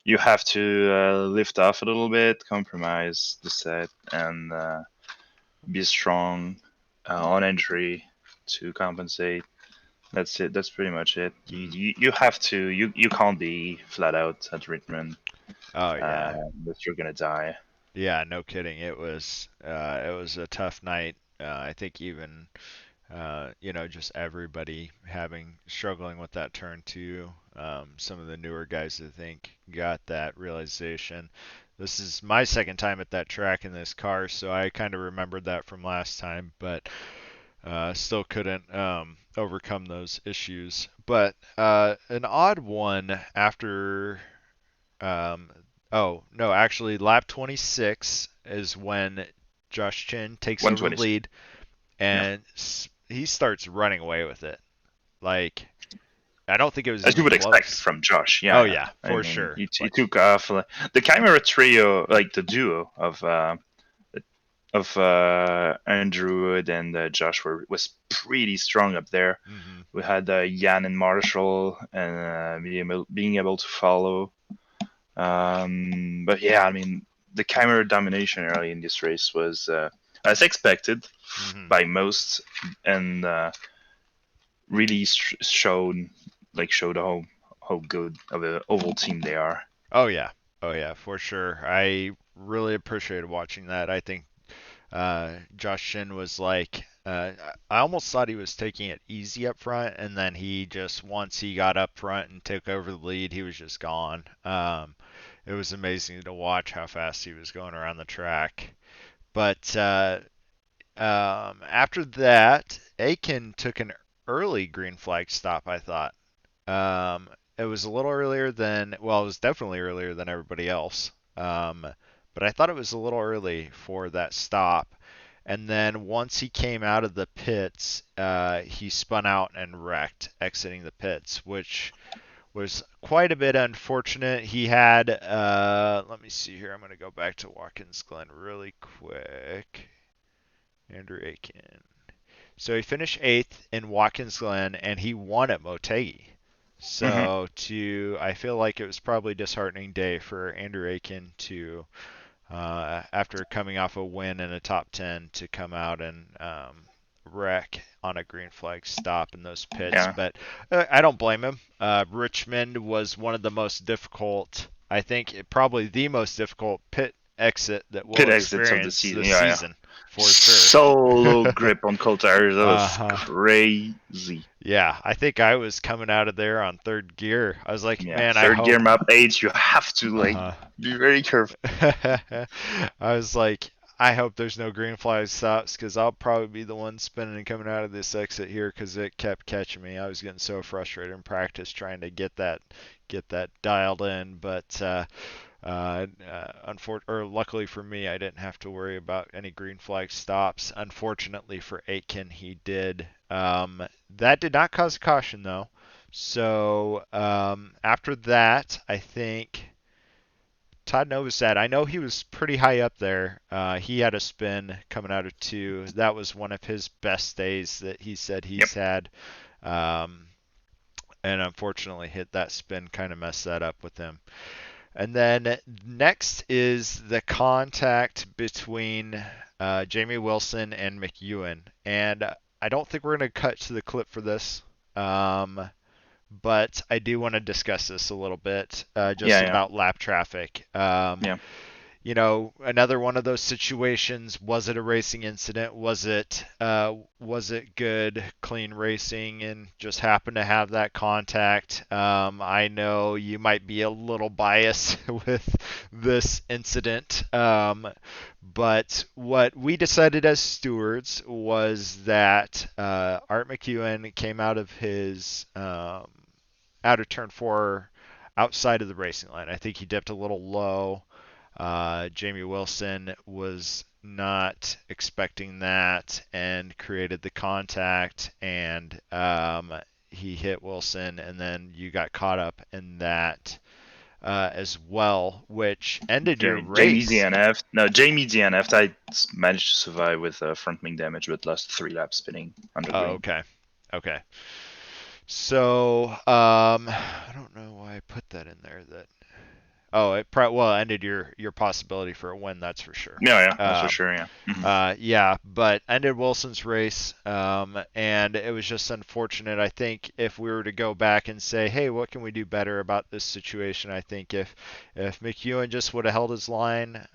you have to lift off a little bit, compromise the set, and be strong on entry to compensate. That's it. That's pretty much it. You have to. You can't be flat out at Richmond. Oh yeah. But you're gonna die. Yeah, no kidding. It was a tough night. I think even just everybody struggling with that turn too. Some of the newer guys, I think, got that realization. This is my second time at that track in this car, so I kind of remembered that from last time, but still couldn't overcome those issues. But an odd one after. Oh, no, actually, lap 26 is when Josh Chin takes over the 126. lead, and he starts running away with it. Like, I don't think it was As you would even expect cleose. from Josh. Yeah. Oh, yeah, I for mean, sure. He took off. The Chimera trio, like the duo of Andrew Wood and Josh was pretty strong up there. Hmm. We had Jan and Marshall and being able to follow. But yeah, I mean, the Chimera domination early in this race was as expected by most, and really showed how good of an oval team they are. Oh, yeah. Oh, yeah, for sure. I really appreciated watching that. I think Josh Shin was like, I almost thought he was taking it easy up front, and then once he got up front and took over the lead, he was just gone. It was amazing to watch how fast he was going around the track. But after that, Aiken took an early green flag stop, I thought. It was a little earlier it was definitely earlier than everybody else. But I thought it was a little early for that stop. And then once he came out of the pits, he spun out and wrecked, exiting the pits, which was quite a bit unfortunate. He had, let me see here. I'm going to go back to Watkins Glen really quick. Andrew Aiken. So he finished 8th in Watkins Glen, and he won at Motegi. So I feel like it was probably a disheartening day for Andrew Aiken to, after coming off a win in a top 10, to come out and wreck on a green flag stop in those pits. Yeah. But I don't blame him. Richmond was one of the most difficult, I think probably the most difficult pit exit that we'll experience of the season. this season. For sure. Solo grip on cold tires. That was crazy. Yeah, I think I was coming out of there on third gear. I was like, man, third gear map 8, you have to be very careful. I was like, I hope there's no green flag stops, because I'll probably be the one spinning and coming out of this exit here, because it kept catching me. I was getting so frustrated in practice trying to get that dialed in, but luckily for me, I didn't have to worry about any green flag stops. Unfortunately for Aitken, he did. That did not cause a caution, though. So after that, I think Todd Novosad, I know he was pretty high up there. He had a spin coming out of 2. That was one of his best days that he said he's had. And unfortunately hit that spin, kind of messed that up with him. And then next is the contact between Jamie Wilson and McEwen. And I don't think we're going to cut to the clip for this, but I do want to discuss this a little bit, about lap traffic. You know, another one of those situations. Was it a racing incident? Was it good, clean racing, and just happened to have that contact? I know you might be a little biased with this incident, but what we decided as stewards was that Art McEwen came out of his out of turn 4 outside of the racing line. I think he dipped a little low. Jamie Wilson was not expecting that and created the contact, and he hit Wilson, and then you got caught up in that as well, which ended your Jamie race. DNF. No, Jamie DNF. I managed to survive with front wing damage, but lost 3 laps spinning under Oh, green. okay. Okay. So, I don't know why I put that in there. Oh, it ended your possibility for a win, that's for sure. Yeah, that's for sure. Yeah. Mm-hmm. Yeah, but ended Wilson's race, and it was just unfortunate. I think if we were to go back and say, hey, what can we do better about this situation? I think if McEwen just would have held his line,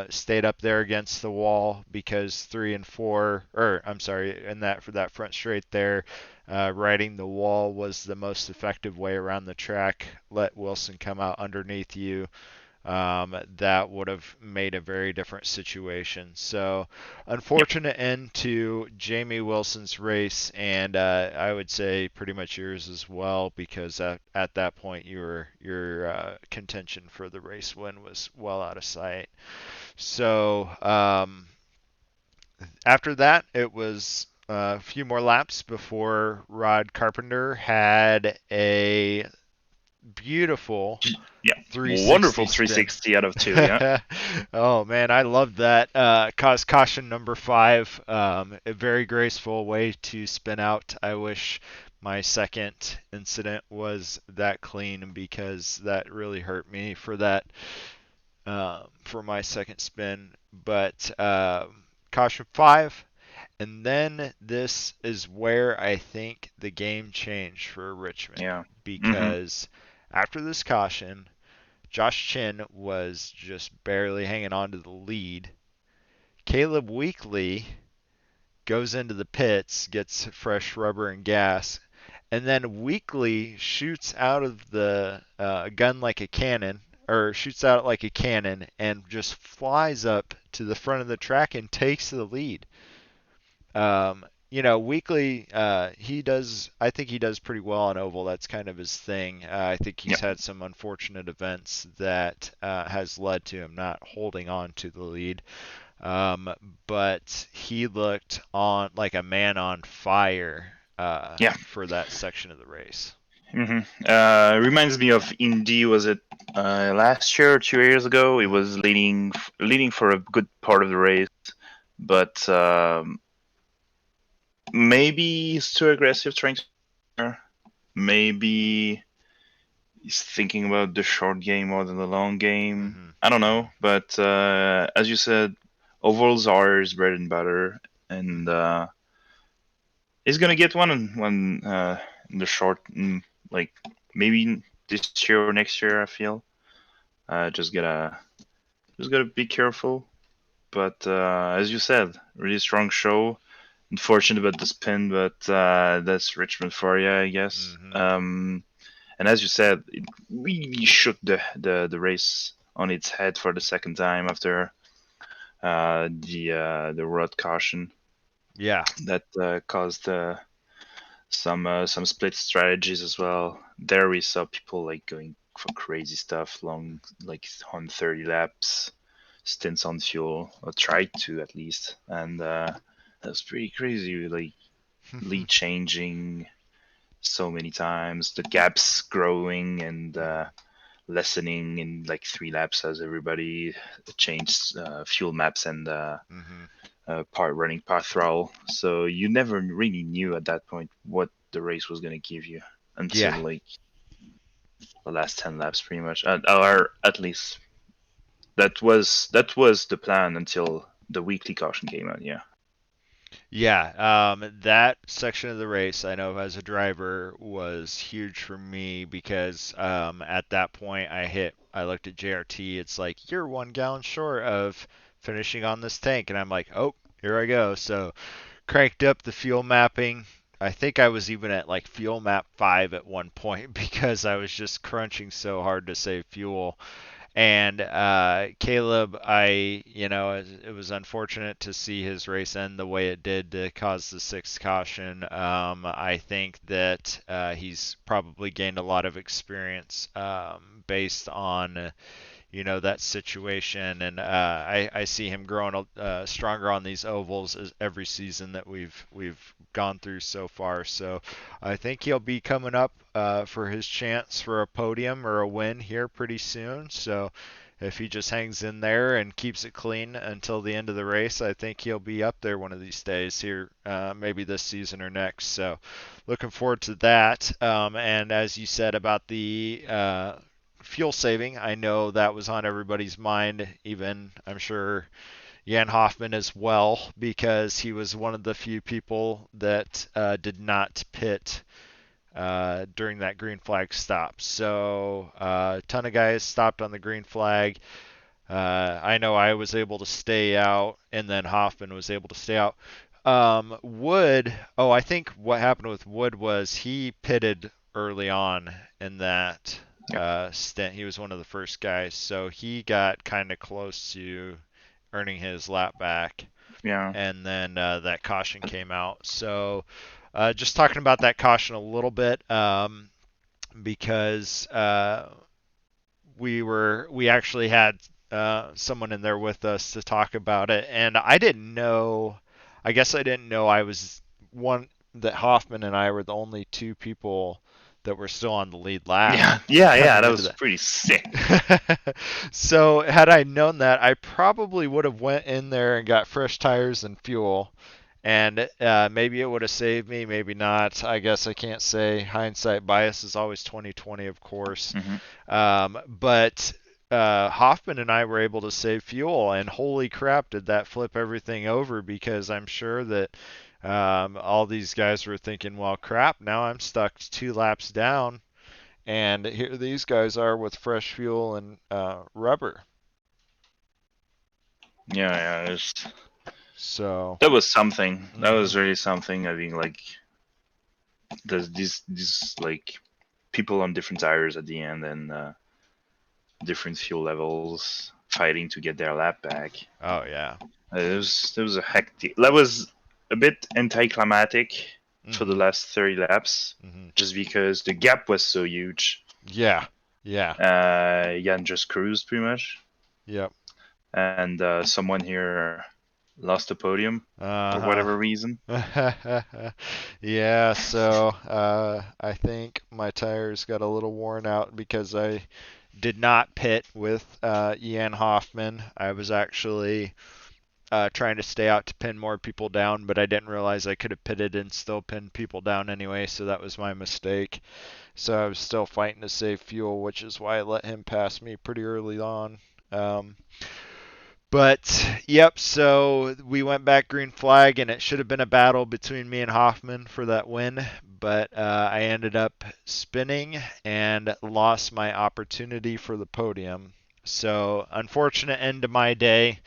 stayed up there against the wall, because 3 and 4, or I'm sorry, for that front straight there, riding the wall was the most effective way around the track. Let Wilson come out underneath you. That would have made a very different situation. So, unfortunate end to Jamie Wilson's race, and I would say pretty much yours as well, because at that point your contention for the race win was well out of sight. So, after that, it was a few more laps before Rod Carpenter had a beautiful wonderful 360 360 out of 2. Yeah. Oh man, I love that. Caused caution number 5. A very graceful way to spin out. I wish my second incident was that clean, because that really hurt me for that, for my second spin. But caution 5. And then this is where I think the game changed for Richmond. Yeah. Because after this caution, Josh Chin was just barely hanging on to the lead. Caleb Weekly goes into the pits, gets fresh rubber and gas, and then Weekly shoots out of the gun like a cannon, or shoots out like a cannon, and just flies up to the front of the track and takes the lead. Weekly, I think he does pretty well on oval. That's kind of his thing. I think he's had some unfortunate events that has led to him not holding on to the lead. But he looked on like a man on fire for that section of the race. Reminds me of Indy. Was it last year or 2 years ago? It was leading for a good part of the race, but maybe he's too aggressive trying to. Maybe he's thinking about the short game more than the long game. I don't know, but as you said, ovals are his bread and butter, and he's gonna get one in the short, like maybe this year or next year. I feel just gotta be careful. But as you said, really strong show. Unfortunate about the spin, but that's Richmond for you, I guess. And as you said, it really shook the race on its head for the second time after the road caution. Yeah, that caused some split strategies as well. There we saw people like going for crazy stuff, long like on 30 laps, stints on fuel, or tried to at least, and that's pretty crazy. Like lead changing so many times, the gaps growing and lessening in like 3 laps as everybody changed fuel maps and running path throttle. So you never really knew at that point what the race was going to give you until like the last 10 laps, pretty much, or at least that was the plan until the weekly caution came out. Yeah, that section of the race, I know as a driver, was huge for me, because at that point I looked at JRT. It's like, you're 1 gallon short of finishing on this tank, and I'm like, oh, here I go. So cranked up the fuel mapping. I think I was even at like fuel map 5 at one point, because I was just crunching so hard to save fuel. And Caleb, it was unfortunate to see his race end the way it did, to cause the 6th caution. I think that he's probably gained a lot of experience based on, that situation. And I see him growing stronger on these ovals every season that we've gone through so far. So I think he'll be coming up for his chance for a podium or a win here pretty soon. So if he just hangs in there and keeps it clean until the end of the race, I think he'll be up there one of these days here, maybe this season or next. So looking forward to that. And as you said about the fuel saving, I know that was on everybody's mind, even I'm sure Jan Hoffman as well, because he was one of the few people that did not pit during that green flag stop. So a ton of guys stopped on the green flag. I know I was able to stay out, and then Hoffman was able to stay out. Wood, I think what happened with Wood was he pitted early on in that stint. He was one of the first guys, so he got kind of close to earning his lap back. Yeah. And then that caution came out. So just talking about that caution a little bit, because we actually had someone in there with us to talk about it, and I didn't know. I guess I didn't know I was one that Hoffman and I were the only two people that were still on the lead lap. Yeah. That was pretty sick. So had I known that, I probably would have went in there and got fresh tires and fuel, and maybe it would have saved me, maybe not. I guess I can't say. Hindsight bias is always 20/20, of course. But Hoffman and I were able to save fuel, and holy crap, did that flip everything over, because I'm sure that all these guys were thinking, well, crap, now I'm stuck 2 laps down, and here these guys are with fresh fuel and rubber. Yeah. So that was something. That was really something. I mean, like, there's these like people on different tires at the end and different fuel levels fighting to get their lap back. Oh yeah. There was a hectic. That was a bit anticlimactic for the last 30 laps, just because the gap was so huge. Yeah. Jan just cruised pretty much. Yep. And someone here lost the podium for whatever reason. Yeah, so I think my tires got a little worn out because I did not pit with Jan Hoffman. I was actually trying to stay out to pin more people down, but I didn't realize I could have pitted and still pinned people down anyway, so that was my mistake. So I was still fighting to save fuel, which is why I let him pass me pretty early on. But, yep, so we went back green flag, and it should have been a battle between me and Hoffman for that win, but I ended up spinning and lost my opportunity for the podium. So, unfortunate end to my day.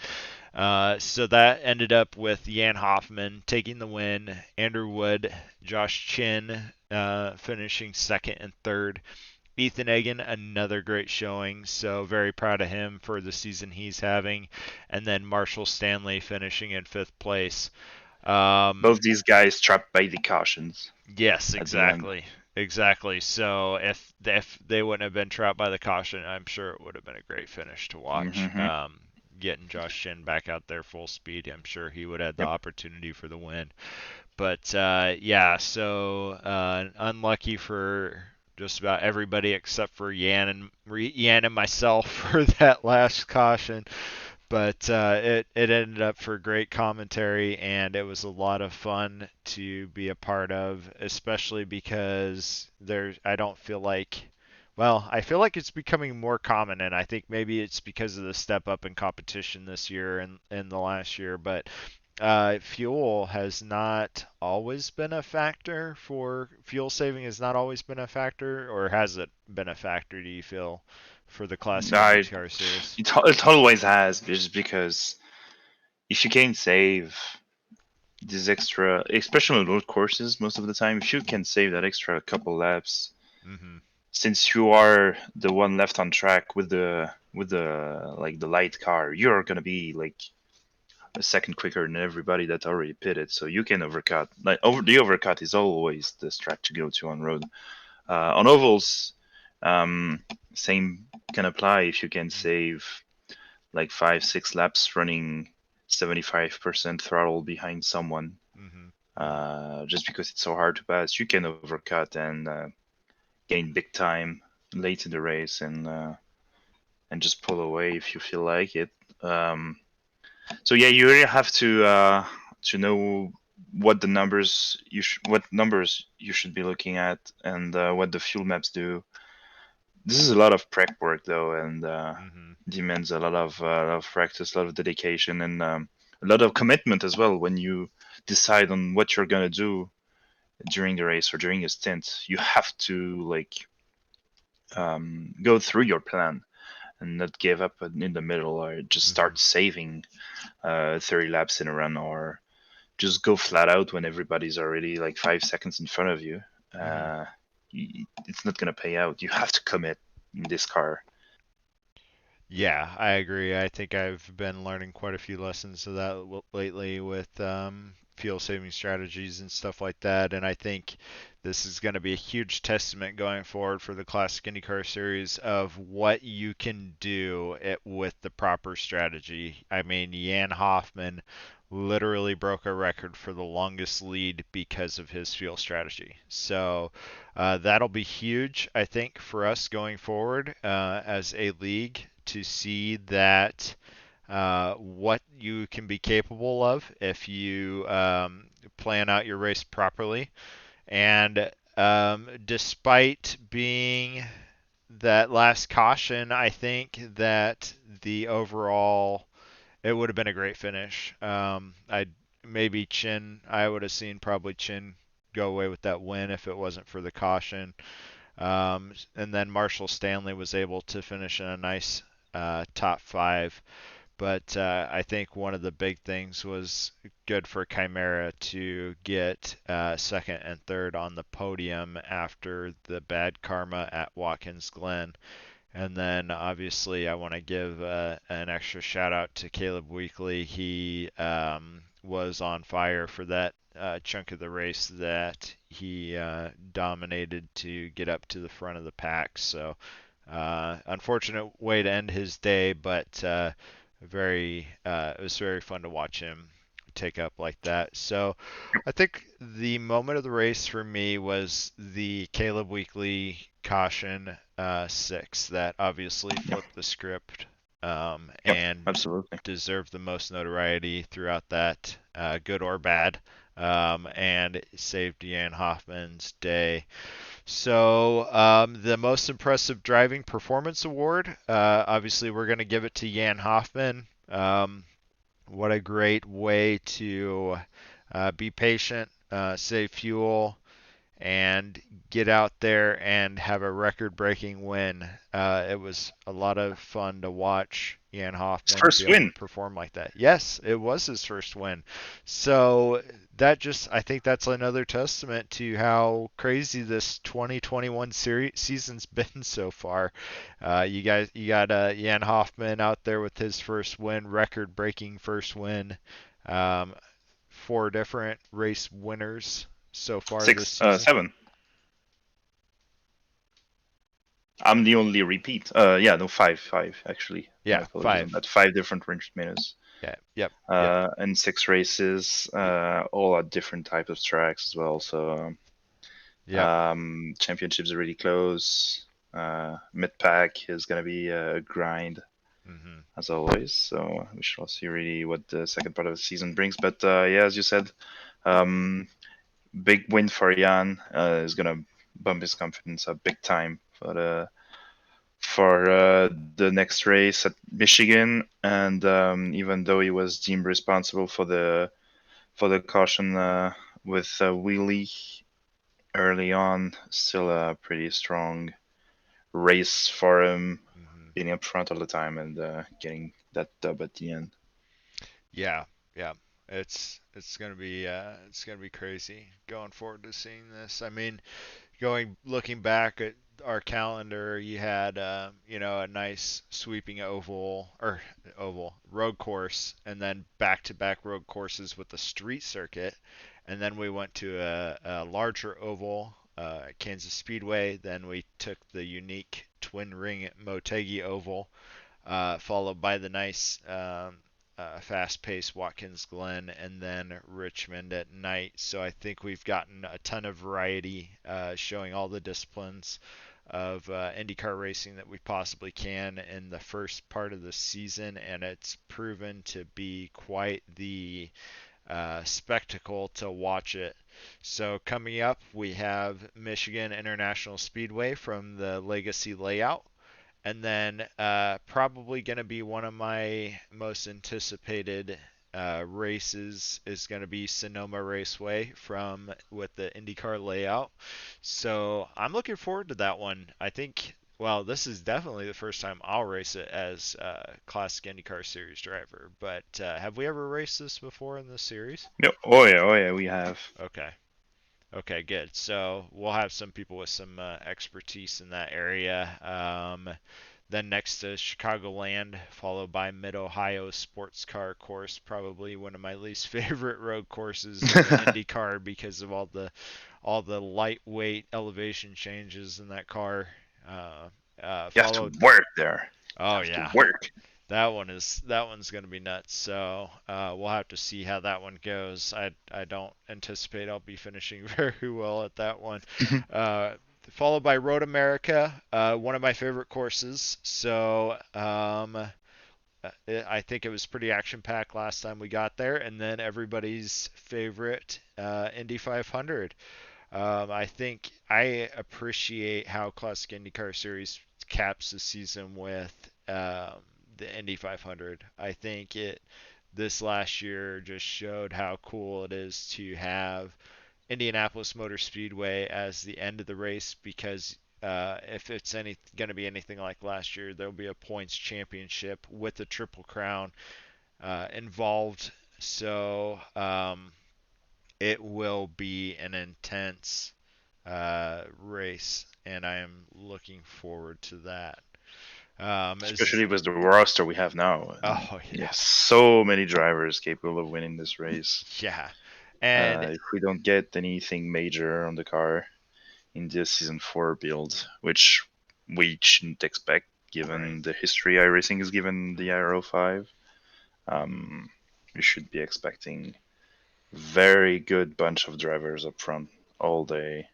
So that ended up with Jan Hoffman taking the win, Andrew Wood, Josh Chin finishing second and third. Ethan Egan, another great showing, so very proud of him for the season he's having. And then Marshall Stanley finishing in 5th place. Both these guys trapped by the cautions. Yes, exactly. So if they wouldn't have been trapped by the caution, I'm sure it would have been a great finish to watch. Getting Josh Chin back out there full speed, I'm sure he would have the opportunity for the win. But yeah, so unlucky for just about everybody except for Yan and myself for that last caution. But it ended up for great commentary, and it was a lot of fun to be a part of, especially because I feel like it's becoming more common, and I think maybe it's because of the step up in competition this year and the last year, but fuel has not always been a factor fuel saving has not always been a factor, or has it been a factor, do you feel, for the Classic IndyCar series? It always has, just because if you can save this extra, especially on road courses most of the time, if you can save that extra couple laps, since you are the one left on track with the light car, you're gonna be like a second quicker than everybody that already pitted, so you can overcut. The overcut is always the track to go to on road. On ovals, same can apply if you can save like 5-6 laps running 75% throttle behind someone. Just because it's so hard to pass, you can overcut and gain big time late in the race and just pull away if you feel like it. So yeah, you really have to know what the numbers what numbers you should be looking at and what the fuel maps do. This is a lot of prep work though, and demands a lot of practice, a lot of dedication, and a lot of commitment as well. When you decide on what you're gonna do during the race or during a stint, you have to like go through your plan and not give up in the middle or just start saving 30 laps in a run or just go flat out when everybody's already like 5 seconds in front of you. It's not going to pay out. You have to commit in this car. Yeah, I agree. I think I've been learning quite a few lessons of that lately with fuel saving strategies and stuff like that. And I think this is going to be a huge testament going forward for the Classic IndyCar Series of what you can do with the proper strategy. I mean, Jan Hoffman literally broke a record for the longest lead because of his fuel strategy. So that'll be huge, I think, for us going forward as a league to see that what you can be capable of if you plan out your race properly. And despite being that last caution, I think that the overall it would have been a great finish. I would have seen probably Chin go away with that win if it wasn't for the caution. And then Marshall Stanley was able to finish in a nice top 5. But I think one of the big things was good for Chimera to get second and third on the podium after the bad karma at Watkins Glen. And then obviously I want to give an extra shout out to Caleb Weekly. He was on fire for that chunk of the race that he dominated to get up to the front of the pack. So unfortunate way to end his day, but it was very fun to watch him take up like that. So I think the moment of the race for me was the Caleb Weekly caution 6 that obviously flipped the script and Absolutely deserved the most notoriety throughout that, good or bad, and saved Jan Hoffman's day. So the most impressive driving performance award, obviously we're going to give it to Jan Hoffman. What a great way to be patient, save fuel, and get out there and have a record-breaking win. It was a lot of fun to watch Jan Hoffman first win perform like that. Yes, it was his first win. So I think that's another testament to how crazy this 2021 season's been so far. You got Jan Hoffman out there with his first win, record-breaking first win. 4 different race winners so far this season. 7. I'm the only repeat. 5 actually. Yeah, 5. At 5 different range winners. Yeah, yep. And 6 races, all at different types of tracks as well. So, championships are really close. Mid pack is gonna be a grind, as always. So we shall see really what the second part of the season brings. But as you said, big win for Jan is gonna bump his confidence up big time for the next race at Michigan. And even though he was deemed responsible for the caution with Wheelie early on, still a pretty strong race for him, being up front all the time and getting that dub at the end. Yeah. It's gonna be crazy going forward to seeing this. I mean, looking back at our calendar, you had a nice sweeping oval road course, and then back-to-back road courses with the street circuit, and then we went to a larger oval, Kansas Speedway. Then we took the unique Twin Ring Motegi Oval, followed by the nice fast-paced Watkins Glen, and then Richmond at night. So I think we've gotten a ton of variety, showing all the disciplines of IndyCar racing that we possibly can in the first part of the season, and it's proven to be quite the spectacle to watch it. So coming up, we have Michigan International Speedway from the Legacy layout. And then probably going to be one of my most anticipated races is going to be Sonoma Raceway with the IndyCar layout. So I'm looking forward to that one. I think, well, this is definitely the first time I'll race it as a Classic IndyCar Series driver. But have we ever raced this before in this series? No. Oh yeah, we have. Okay. Okay, good. So we'll have some people with some expertise in that area. Then next to Chicagoland, followed by Mid-Ohio Sports Car Course, probably one of my least favorite road courses in IndyCar because of all the lightweight elevation changes in that car. You have to work there. Oh yeah. Work. That one's going to be nuts. So we'll have to see how that one goes. I don't anticipate I'll be finishing very well at that one. Followed by Road America, one of my favorite courses. So I think it was pretty action-packed last time we got there. And then everybody's favorite Indy 500. I think I appreciate how Classic IndyCar Series caps the season with the Indy 500. I think this last year just showed how cool it is to have Indianapolis Motor Speedway as the end of the race, because if it's going to be anything like last year, there'll be a points championship with the Triple Crown involved. So it will be an intense race, and I am looking forward to that. Especially with the roster we have now. Oh yeah. There's so many drivers capable of winning this race. Yeah. And if we don't get anything major on the car in this season 4 build, which we shouldn't expect given the history iRacing has given the IR05, we should be expecting very good bunch of drivers up front all day.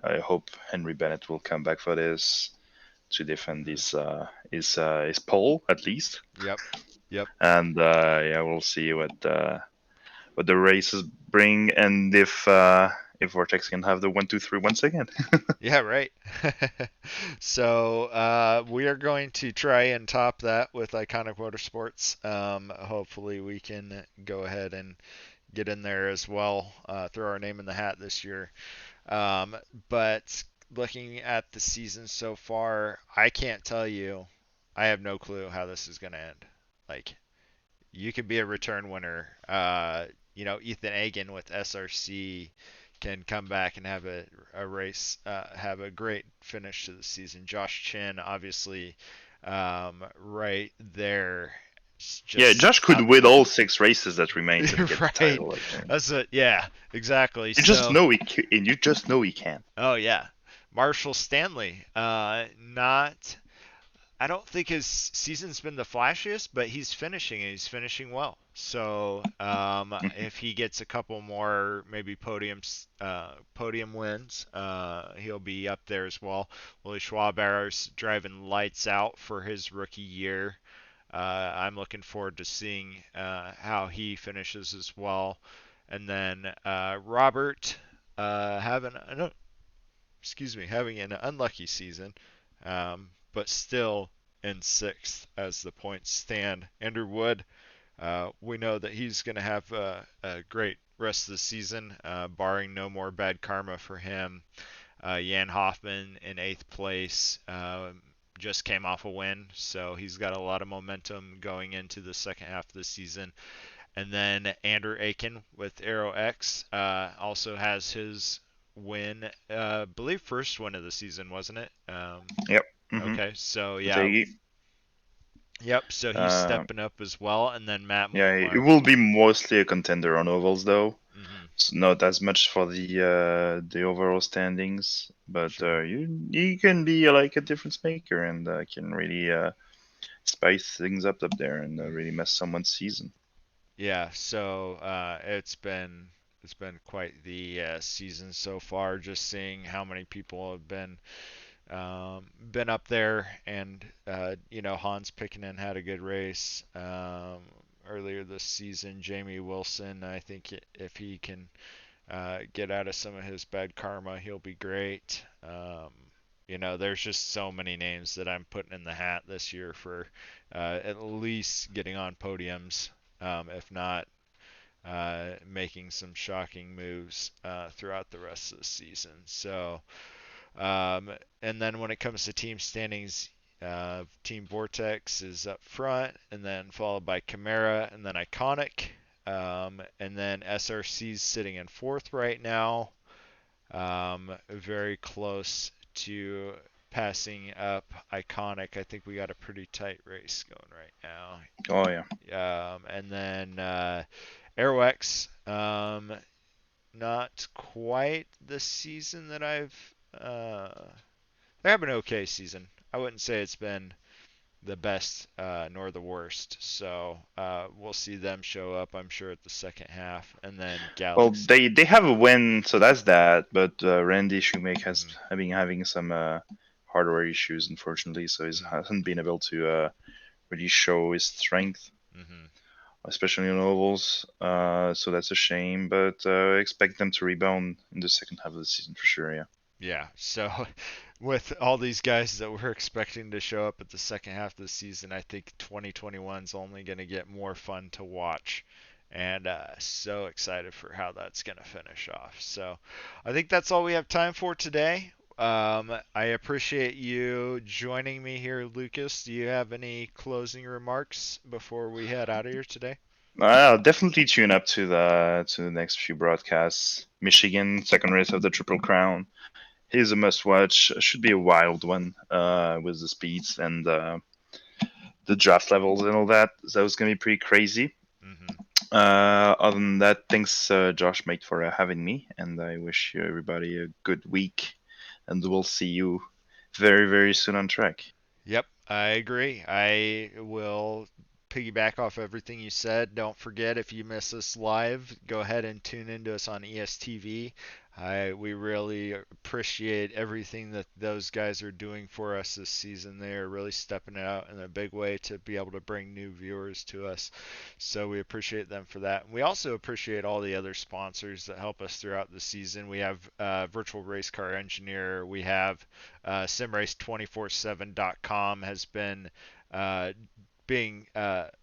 I hope Henry Bennett will come back for this to defend his pole at least. Yep. And we'll see what the races bring, and if Vortex can have the 1, 2, 3 once again. Yeah, right. So we are going to try and top that with Iconic Motorsports. Hopefully we can go ahead and get in there as well, throw our name in the hat this year. But looking at the season so far, I can't tell you. I have no clue how this is going to end. Like, you could be a return winner. Ethan Agan with SRC can come back and have a race, have a great finish to the season. Josh Chin, obviously, right there. Josh could win all 6 races that remain to get right. the title. That's it. Yeah, exactly. You just know he can. And you just know he can. Oh yeah, Marshall Stanley, not. I don't think his season's been the flashiest, but he's finishing, and he's finishing well. So if he gets a couple more maybe podium wins, he'll be up there as well. Willie Schwaber's driving lights out for his rookie year. I'm looking forward to seeing how he finishes as well. And then Robert having an unlucky season. But still in 6th as the points stand. Andrew Wood, we know that he's going to have a great rest of the season, barring no more bad karma for him. Jan Hoffman in 8th place, just came off a win, so he's got a lot of momentum going into the second half of the season. And then Andrew Aiken with Aero X also has his win, I believe first win of the season, wasn't it? Yep. Mm-hmm. Okay, so yeah. Yep, so he's stepping up as well, and then Matt. Yeah, it will be mostly a contender on ovals though. not as much for the overall standings, but you can be like a difference maker and can really spice things up there and really mess someone's season. Yeah, so it's been quite the season so far. Just seeing how many people have been up there, and Hans Pickenen had a good race earlier this season. Jamie Wilson, I think if he can get out of some of his bad karma, he'll be great. There's just so many names that I'm putting in the hat this year for at least getting on podiums, if not making some shocking moves throughout the rest of the season. So, and then when it comes to team standings, Team Vortex is up front, and then followed by Chimera, and then Iconic, and then SRC's sitting in fourth right now, very close to passing up Iconic. I think we got a pretty tight race going right now. Oh yeah. And then Aerox, not quite the season that they have an okay season. I wouldn't say it's been the best nor the worst. So we'll see them show up, I'm sure, at the second half. And then Well, Galaxy. they have a win, so that's that. But Randy Shoemake has been having some hardware issues, unfortunately, so he hasn't been able to really show his strength, especially in ovals. So that's a shame, but I expect them to rebound in the second half of the season for sure. Yeah. Yeah, so with all these guys that we're expecting to show up at the second half of the season, I think 2021 is only going to get more fun to watch, and so excited for how that's going to finish off. So I think that's all we have time for today. I appreciate you joining me here, Lucas. Do you have any closing remarks before we head out of here today? I'll definitely tune up to the next few broadcasts. Michigan, second race of the Triple Crown. Here's a must-watch. Should be a wild one with the speeds and the draft levels and all that. That was gonna be pretty crazy. Other than that, thanks Josh, mate, for having me, and I wish you everybody a good week, and we'll see you very, very soon on track. Yep, I agree. I will piggyback off everything you said. Don't forget, if you miss us live, go ahead and tune into us on ESTV. We really appreciate everything that those guys are doing for us this season. They are really stepping out in a big way to be able to bring new viewers to us. So we appreciate them for that. And we also appreciate all the other sponsors that help us throughout the season. We have Virtual Race Car Engineer. We have SimRace247.com has been being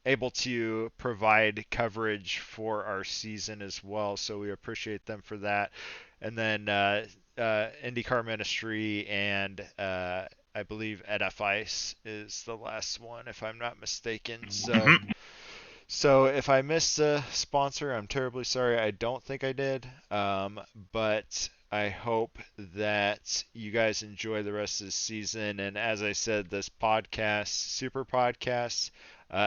able to provide coverage for our season as well. So we appreciate them for that. And then IndyCar Ministry and I believe EDIFICE is the last one, if I'm not mistaken. So if I missed a sponsor, I'm terribly sorry. I don't think I did. But I hope that you guys enjoy the rest of the season. And as I said, this podcast, super podcast,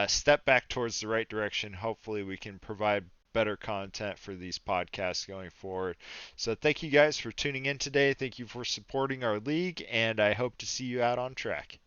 step back towards the right direction. Hopefully we can provide better content for these podcasts going forward. So thank you guys for tuning in today. Thank you for supporting our league, and I hope to see you out on track.